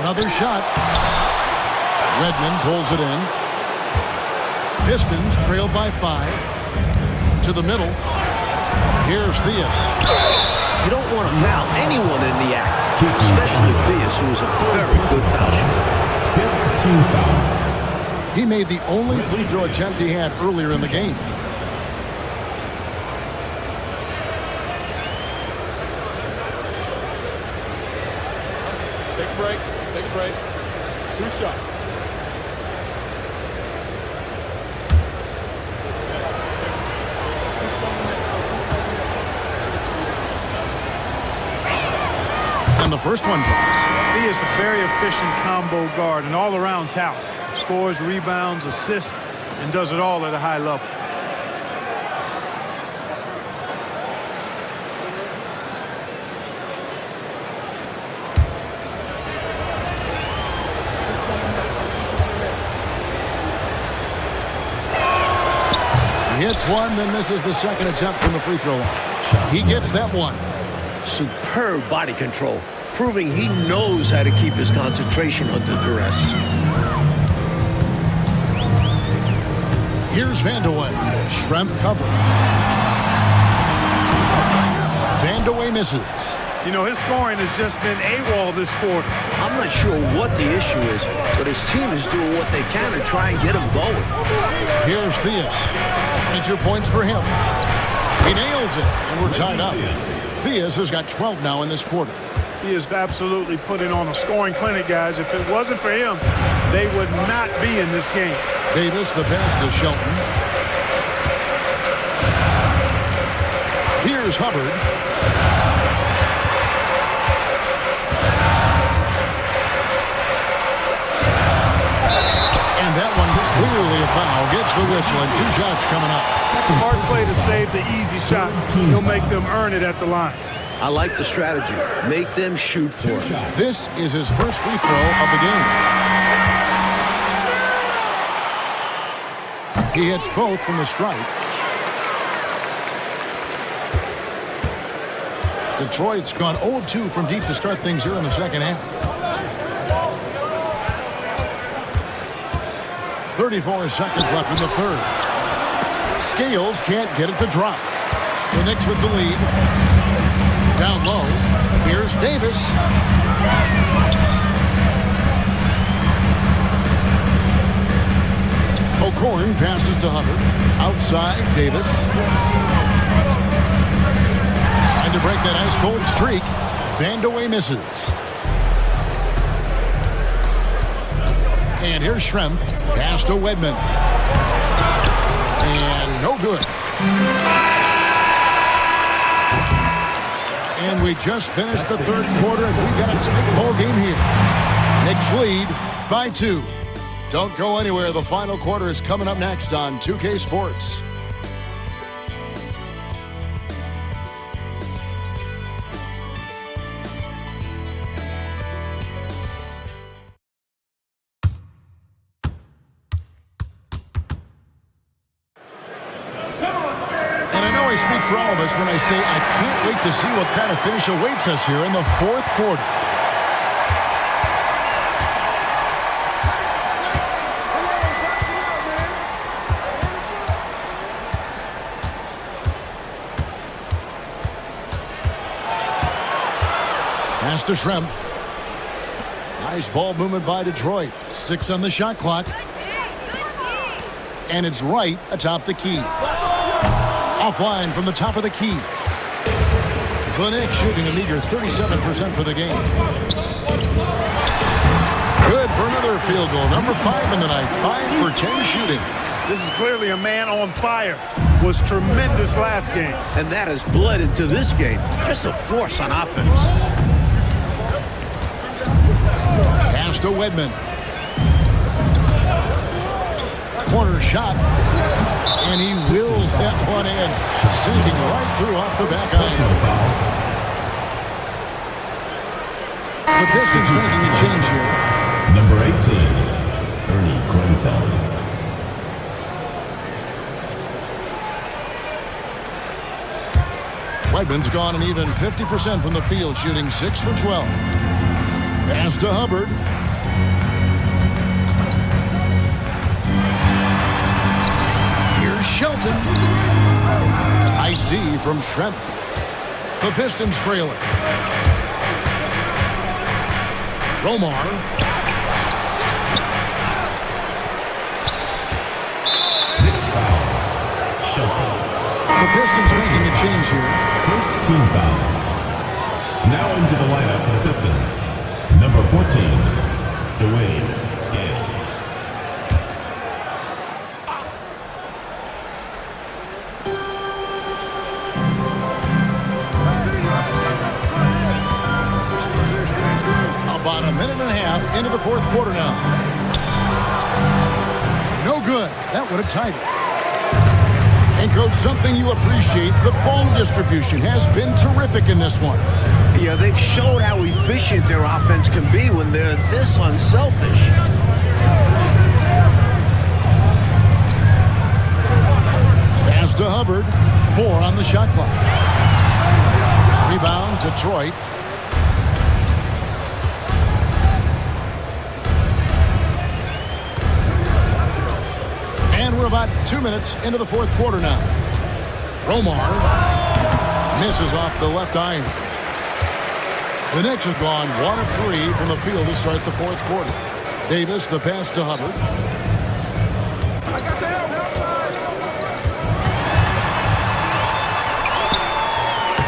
[SPEAKER 1] Another shot. Redmond pulls it in. Pistons trailed by 5. To the middle. Here's Theus.
[SPEAKER 3] You don't want to foul anyone in the act, especially Theus, who is a very good foul shooter.
[SPEAKER 4] 15 foul.
[SPEAKER 1] He made the only free throw attempt he had earlier in the game.
[SPEAKER 5] Take a break. Take a break. 2 Two shots.
[SPEAKER 1] And the first one drops.
[SPEAKER 2] He is a very efficient combo guard and all-around talent. Scores, rebounds, assists, and does it all at a high level.
[SPEAKER 1] He hits one, then misses the second attempt from the free throw line. He gets that one.
[SPEAKER 3] Superb body control, proving he knows how to keep his concentration under duress.
[SPEAKER 1] Here's Vandeweghe. Schrempf cover. Vandeweghe misses.
[SPEAKER 2] You know, his scoring has just been AWOL this quarter.
[SPEAKER 3] I'm not sure what the issue is, but his team is doing what they can to try and get him going.
[SPEAKER 1] Here's Theus. 22 points for him. He nails it, and we're tied up. Theus has got 12 now in this quarter.
[SPEAKER 2] He is absolutely putting on a scoring clinic, guys. If it wasn't for him, they would not be in this game.
[SPEAKER 1] Davis, the pass to Shelton. Here's Hubbard. And that one clearly a foul. Gets the whistle, and 2 shots coming up.
[SPEAKER 2] Smart play to save the easy shot. He'll make them earn it at the line.
[SPEAKER 3] I like the strategy. Make them shoot for it.
[SPEAKER 1] This is his first free throw of the game. He hits both from the stripe. Detroit's gone 0 of 2 from deep to start things here in the second half. 34 seconds left in the third. Scales can't get it to drop. The Knicks with the lead. Down low. Here's Davis. O'Korn passes to Hubbard. Outside, Davis. Trying to break that ice-cold streak. Vandeweghe misses. And here's Schrempf. Pass to Wedman. And no good. And we just finished the third quarter, and we've got a tight ball game here. Knicks lead by 2. Don't go anywhere. The final quarter is coming up next on 2K Sports. I speak for all of us when I say I can't wait to see what kind of finish awaits us here in the fourth quarter. Pass to Schrempf. Nice ball movement by Detroit. 6 on the shot clock. And it's right atop the key. Offline from the top of the key. The Knicks shooting a meager 37% for the game. Good for another field goal. Number 5 in the night. 5 for 10 shooting.
[SPEAKER 2] This is clearly a man on fire. Was tremendous last game.
[SPEAKER 3] And that has bled into this game. Just a force on offense.
[SPEAKER 1] Pass to Wedman. Corner shot. And he wills that one in. Sinking right through off the back iron. The Pistons making a change here.
[SPEAKER 4] Number 18, Ernie Grunfeld.
[SPEAKER 1] Wedman's gone an even 50% from the field, shooting 6 for 12. Pass to Hubbard. Here's Shelton. Nice D from Schrempf. The Pistons trailing. Romar.
[SPEAKER 4] Knicks foul. Shelton.
[SPEAKER 1] The Pistons making a change here.
[SPEAKER 4] First team foul. Now into the lineup for the Pistons. Number 14, Dwayne Redskins.
[SPEAKER 1] About a minute and a half into the fourth quarter now. No good. That would have tied it. And, Coach, something you appreciate, the ball distribution has been terrific in this one.
[SPEAKER 3] Yeah, they've showed how efficient their offense can be when they're this unselfish.
[SPEAKER 1] Pass to Hubbard. 4 on the shot clock. Rebound, Detroit. And we're about 2 minutes into the fourth quarter now. Romar misses off the left iron. The Knicks have gone 1 of 3 from the field to start the fourth quarter. Davis, the pass to Hubbard.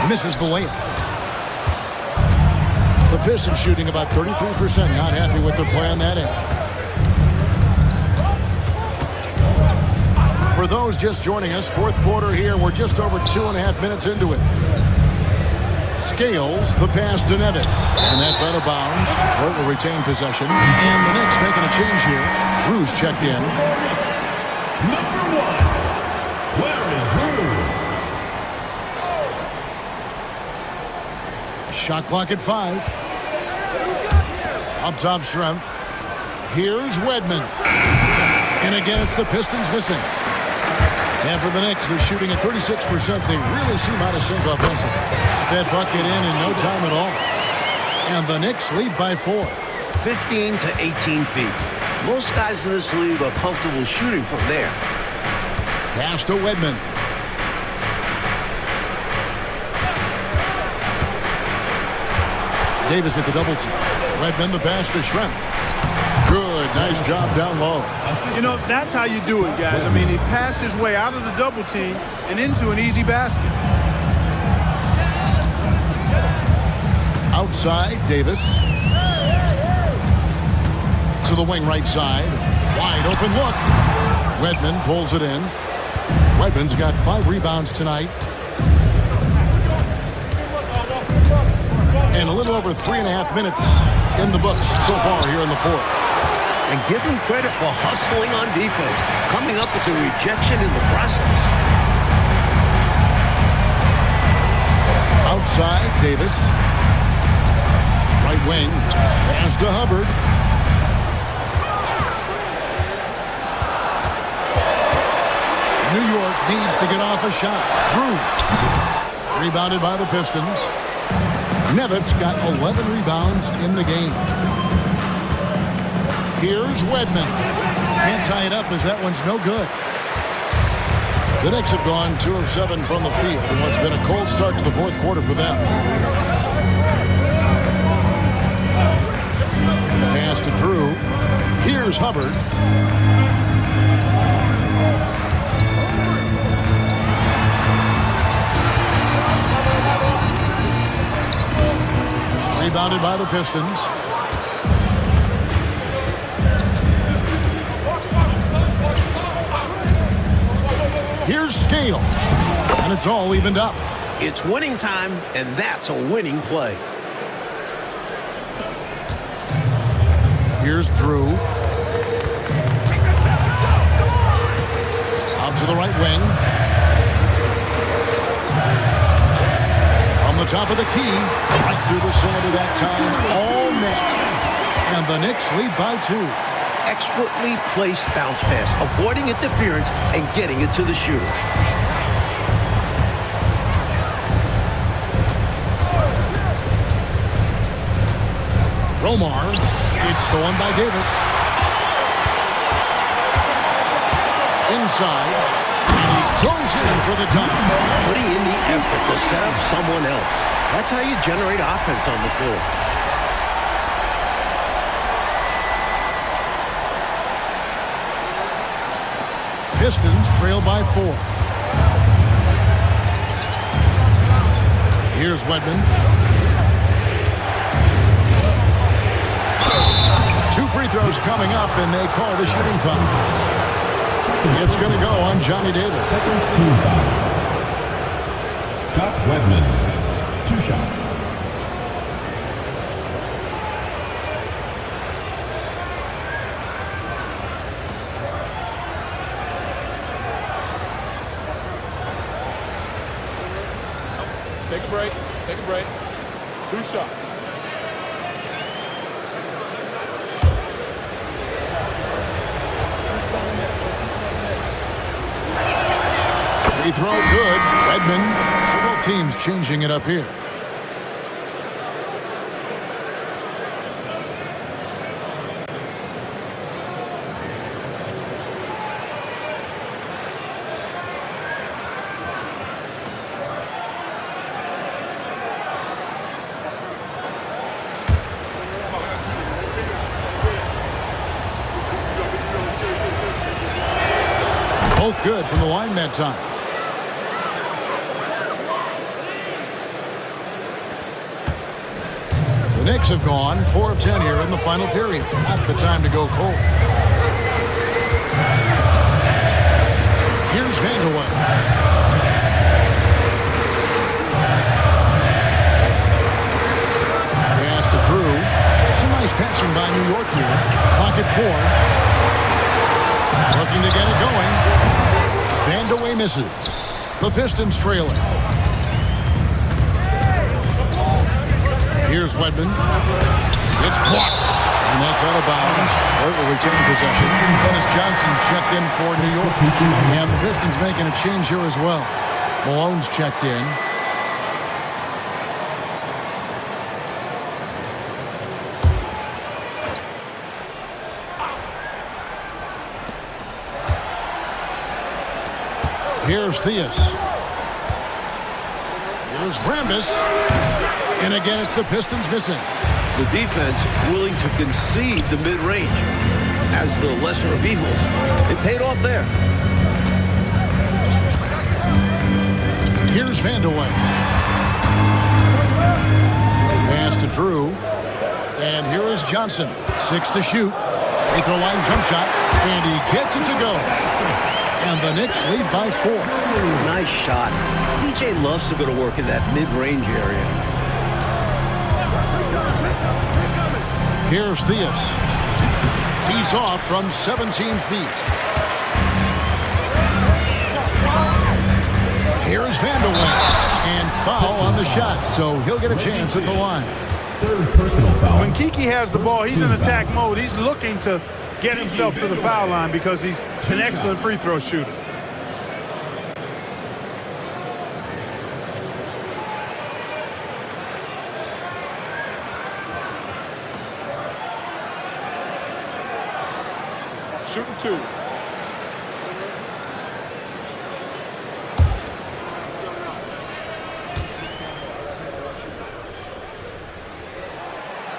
[SPEAKER 1] Misses the layup. The Pistons shooting about 33%. Not happy with their play on that end. For those just joining us, fourth quarter here. We're just over 2.5 minutes into it. Scales the pass to Nevitt. And that's out of bounds. Detroit will retain possession. And the Knicks making a change here. Drew's checked in.
[SPEAKER 4] Number 1, Larry Drew.
[SPEAKER 1] Shot clock at 5. Up top, Schrempf. Here's Wedman. And again, it's the Pistons missing. And for the Knicks, they're shooting at 36%. They really seem out of sync offensively. That bucket in no time at all. And the Knicks lead by 4.
[SPEAKER 3] 15 to 18 feet. Most guys in this league are comfortable shooting from there.
[SPEAKER 1] Pass to Wedman. Davis with the double team. Wedman the pass to Schrempf. Good, nice job down low.
[SPEAKER 2] You know, that's how you do it, guys. I mean, he passed his way out of the double team and into an easy basket.
[SPEAKER 1] Outside, Davis. To the wing right side. Wide open look. Wedman pulls it in. Wedman's got 5 rebounds tonight. And a little over 3.5 minutes in the books so far here in the fourth.
[SPEAKER 3] And give him credit for hustling on defense, coming up with the rejection in the process.
[SPEAKER 1] Outside, Davis. Right wing. Pass to Hubbard. New York needs to get off a shot. Drew. Rebounded by the Pistons. Nevitt's got 11 rebounds in the game. Here's Wedman. Can't tie it up as that one's no good. The Knicks have gone 2 of 7 from the field in what's been a cold start to the fourth quarter for them. Pass to Drew. Here's Hubbard. Rebounded by the Pistons. Here's Scale. And it's all evened up.
[SPEAKER 3] It's winning time, and that's a winning play.
[SPEAKER 1] Here's Drew. Out to the right wing. From the top of the key. Right through the cylinder that time. All net. And the Knicks lead by 2.
[SPEAKER 3] Expertly placed bounce pass, avoiding interference and getting it to the shooter.
[SPEAKER 1] Romar. It's stolen by Davis. Inside. And he goes in for the dunk.
[SPEAKER 3] Putting in the effort to set up someone else. That's how you generate offense on the floor.
[SPEAKER 1] Pistons trail by 4. Here's Wedman. 2 free throw's coming up, and they call the shooting foul. It's going to go on Johnny Davis.
[SPEAKER 4] Second team foul. Scott Redmond. 2 shots.
[SPEAKER 5] Take a break. Take a break. 2 shots.
[SPEAKER 1] Free throw good. Redmond. Several teams changing it up here. Both good from the line that time. The Knicks have gone 4 of 10 here in the final period. Not the time to go cold. Here's Vanderway. Pass to Drew. Some nice passing by New York here. Pocket 4. Looking to get it going. Vanderway misses. The Pistons trailing. Here's Wedman. It's blocked. And that's out of bounds. Detroit will retain possession. Dennis Johnson's checked in for New York. And the Pistons making a change here as well. Malone's checked in. Here's Theus. Here's Rambis. And again, it's the Pistons missing.
[SPEAKER 3] The defense willing to concede the mid-range as the lesser of evils. It paid off there.
[SPEAKER 1] Here's Vanderway. Pass to Drew. And here is Johnson. 6 to shoot. Free throw line jump shot. And he gets it to go. And the Knicks lead by 4.
[SPEAKER 3] Nice shot. DJ loves to go to work in that mid-range area.
[SPEAKER 1] Here's Theus. He's off from 17 feet. Here's Vanderway. And foul on the shot, so he'll get a chance at the line.
[SPEAKER 4] Third personal foul.
[SPEAKER 2] When Kiki has the ball, he's in attack mode. He's looking to get himself to the foul line because he's an excellent free throw shooter.
[SPEAKER 5] Shooting 2.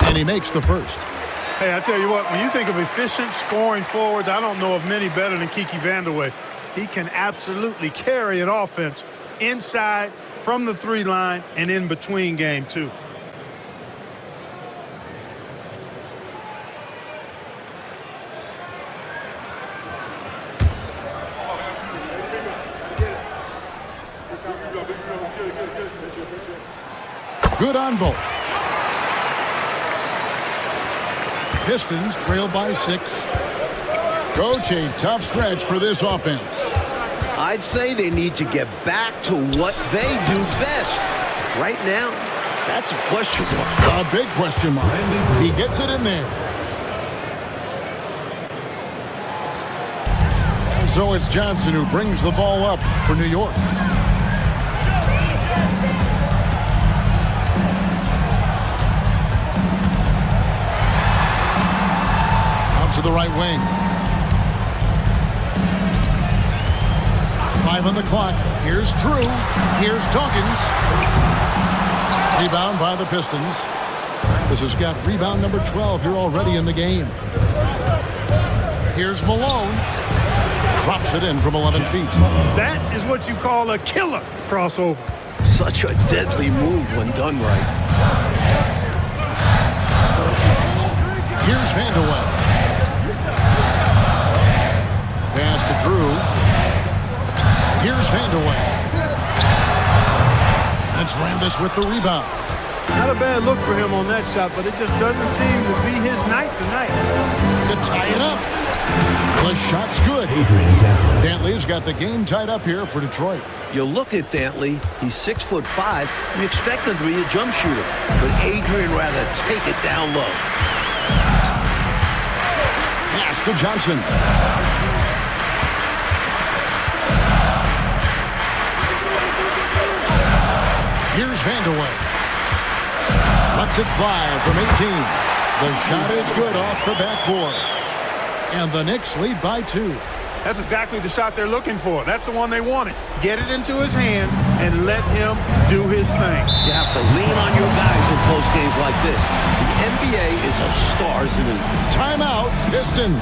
[SPEAKER 1] And he makes the first.
[SPEAKER 2] Hey, I tell you what, when you think of efficient scoring forwards, I don't know of many better than Kiki Vanderway. He can absolutely carry an offense inside, from the 3 line, and in between game 2.
[SPEAKER 1] Good on both. Pistons trail by 6. Coach, a tough stretch for this offense.
[SPEAKER 3] I'd say they need to get back to what they do best. Right now, that's a question mark.
[SPEAKER 1] A big question mark. He gets it in there. And so it's Johnson who brings the ball up for New York. To the right wing. 5 on the clock. Here's Drew. Here's Dawkins. Rebound by the Pistons. This has got rebound number 12 here already in the game. Here's Malone. Drops it in from 11 feet.
[SPEAKER 2] That is what you call a killer crossover.
[SPEAKER 3] Such a deadly move when done right.
[SPEAKER 1] Here's Vanderway. through. Here's Vanderway. It's Rambis with the rebound.
[SPEAKER 2] Not a bad look for him on that shot, but it just doesn't seem to be his night tonight.
[SPEAKER 1] To tie it up. The shot's good. Dantley's got the game tied up here for Detroit.
[SPEAKER 3] You look at Dantley, he's 6'5". You expect him to be a jump shooter, but Adrian rather take it down low.
[SPEAKER 1] Pass to Johnson. Here's Vanderway. Lets it fly from 18. The shot is good off the backboard. And the Knicks lead by 2.
[SPEAKER 2] That's exactly the shot they're looking for. That's the one they wanted. Get it into his hand and let him do his thing.
[SPEAKER 3] You have to lean on your guys in close games like this. The NBA is a stars league.
[SPEAKER 1] Timeout, Pistons.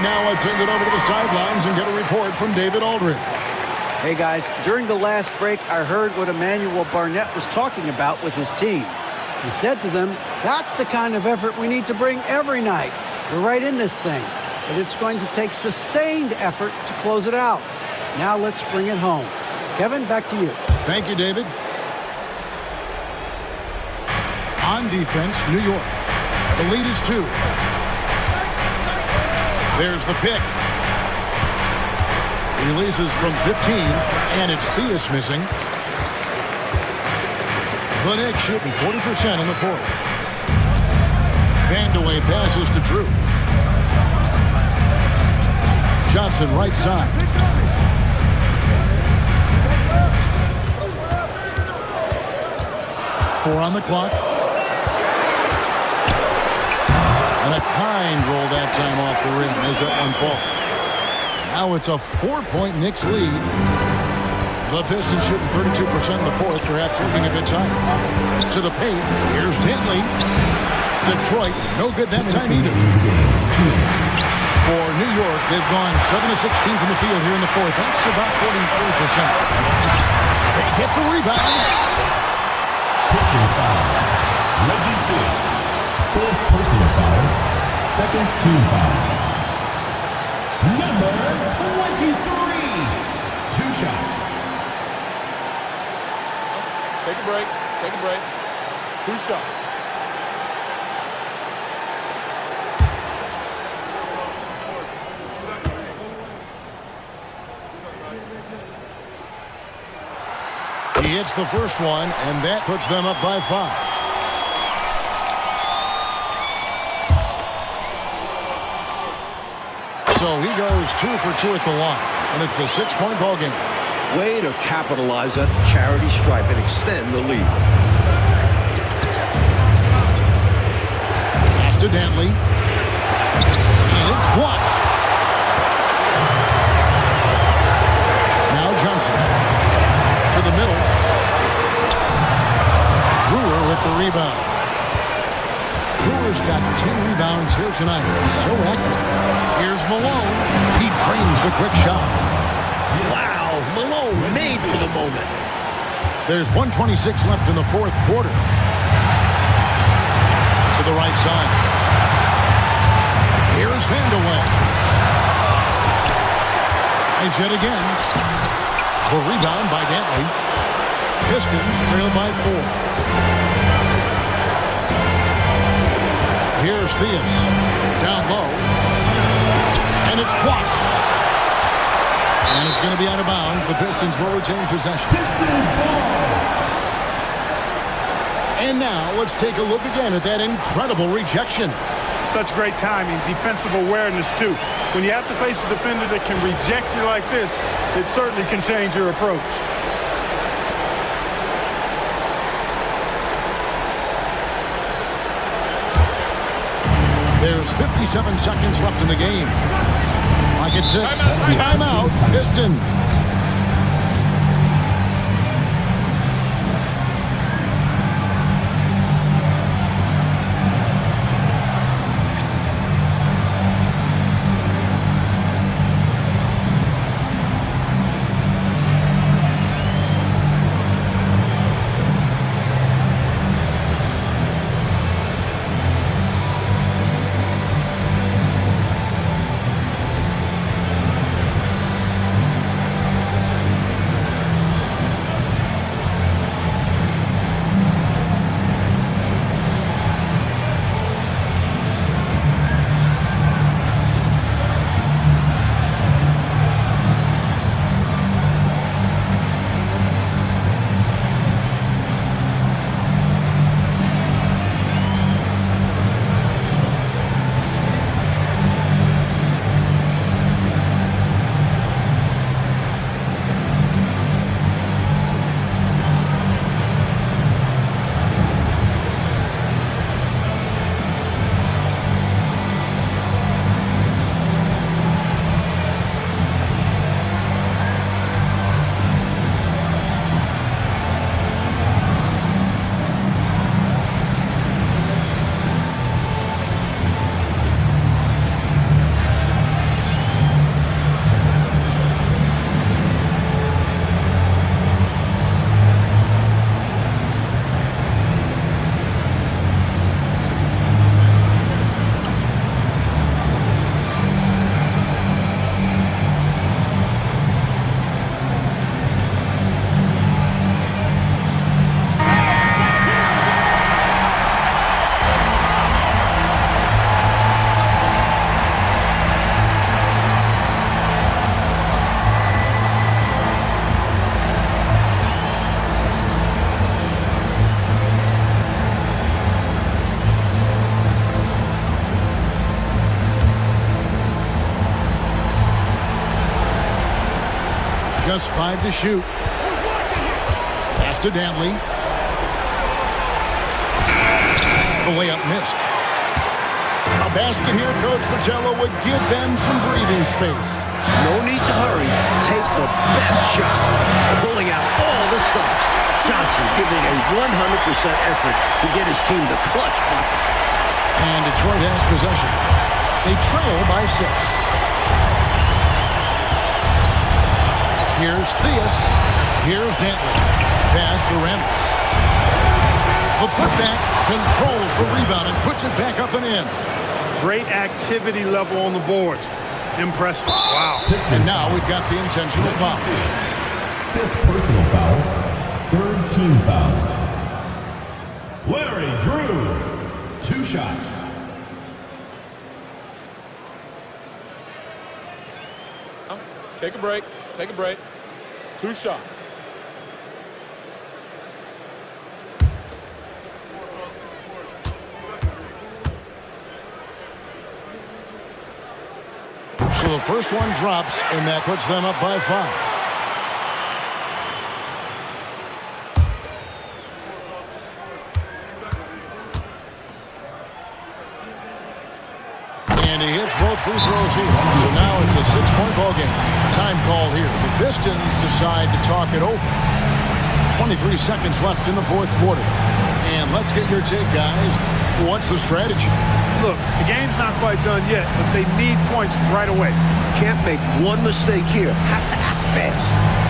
[SPEAKER 1] Now let's send it over to the sidelines and get a report from David Aldridge.
[SPEAKER 6] Hey guys, during the last break, I heard what Emmanuel Barnett was talking about with his team. He said to them, that's the kind of effort we need to bring every night. We're right in this thing, but it's going to take sustained effort to close it out. Now let's bring it home. Kevin, back to you.
[SPEAKER 1] Thank you, David. On defense, New York. The lead is 2. There's the pick. Releases from 15, and it's Theus missing. The Knicks shooting 40% in the 4th. Vanderway passes to Drew. Johnson right side. Four on the clock. And a kind roll that time off the rim as that one falls. Now it's a 4-point Knicks lead. The Pistons shooting 32% in the 4th, perhaps looking a bit tight. To the paint, here's Dantley. Detroit, no good that time either. For New York, they've gone 7 of 16 from the field here in the 4th. That's about 43%. They get the rebound.
[SPEAKER 4] Pistons foul. Reggie Theus. 4th personal foul. 2nd team foul. Number 23. 2 shots.
[SPEAKER 5] Take a break. Take a break. 2 shots.
[SPEAKER 1] He hits the first one, and that puts them up by 5. So he goes 2 for 2 at the line, and it's a 6-point ball game.
[SPEAKER 3] Way to capitalize at the charity stripe and extend the lead.
[SPEAKER 1] Pass to Dantley. And it's blocked. has it. To the middle. Brewer with the rebound. Brewer's got 10 rebounds here tonight. So active. Here's Malone. He drains the quick shot.
[SPEAKER 3] Wow, Malone made for the moment.
[SPEAKER 1] There's 1:26 left in the fourth quarter. To the right side. Here's Vandeweghe. Nice hit again. The rebound by Dantley. Pistons trail by 4. Here's Theus. Down low. And it's blocked. And it's going to be out of bounds. The Pistons will retain possession.
[SPEAKER 4] Pistons ball.
[SPEAKER 1] And now let's take a look again at that incredible rejection.
[SPEAKER 2] Such great timing, defensive awareness too. When you have to face a defender that can reject you like this, it certainly can change your approach.
[SPEAKER 1] There's 57 seconds left in the game. Clock at 6. Timeout, Pistons. Just 5 to shoot. Pass to Dantley. The layup missed. A basket here, Coach Pacello would give them some breathing space.
[SPEAKER 3] No need to hurry. Take the best shot. Pulling out all the stops. Johnson giving a 100% effort to get his team the clutch bucket.
[SPEAKER 1] And Detroit has possession. They trail by 6. Here's Theus. Here's Dantley. Pass to Ramos. The putback controls the rebound and puts it back up and in.
[SPEAKER 2] Great activity level on the boards. Impressive. Wow.
[SPEAKER 1] And now we've got the intentional foul.
[SPEAKER 4] 5th personal foul. 3rd team foul. Larry Drew. 2 shots.
[SPEAKER 5] Take a break. Take a break. 2 shots.
[SPEAKER 1] So the first one drops, and that puts them up by 5. And he hits both free throws here. So now it's a 6-point ball game. Time call here. The Pistons decide to talk it over. 23 seconds left in the fourth quarter. And let's get your take, guys. What's the strategy?
[SPEAKER 2] Look, the game's not quite done yet, but they need points right away.
[SPEAKER 3] Can't make one mistake here. Have to act fast.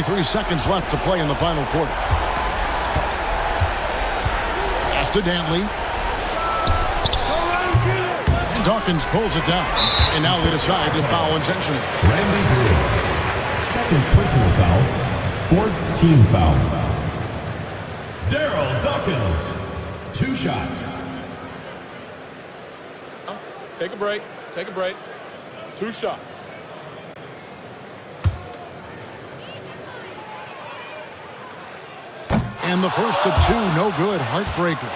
[SPEAKER 1] Three seconds left to play in the final quarter. Pass to Dantley. And Dawkins pulls it down. And now they decide to foul intentionally.
[SPEAKER 4] Randy Green. Second personal foul. Fourth team foul. Daryl Dawkins. 2 shots.
[SPEAKER 5] Take a break. Take a break. 2 shots.
[SPEAKER 1] And the first of 2, no good. Heartbreaker.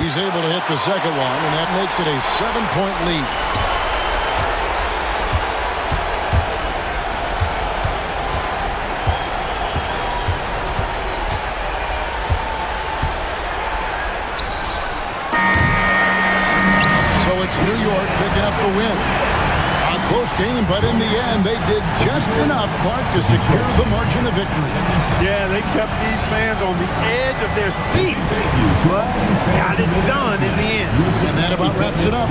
[SPEAKER 1] He's able to hit the second one, and that makes it a 7-point lead. New York picking up the win. A close game, but in the end, they did just enough, Clark, to secure the margin of victory.
[SPEAKER 2] Yeah, they kept these fans on the edge of their seats, but got it done in the end.
[SPEAKER 1] And that about wraps it up.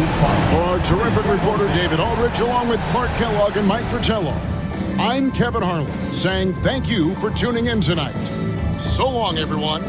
[SPEAKER 1] For our terrific reporter, David Aldridge, along with Clark Kellogg and Mike Fratello, I'm Kevin Harlan, saying thank you for tuning in tonight. So long, everyone.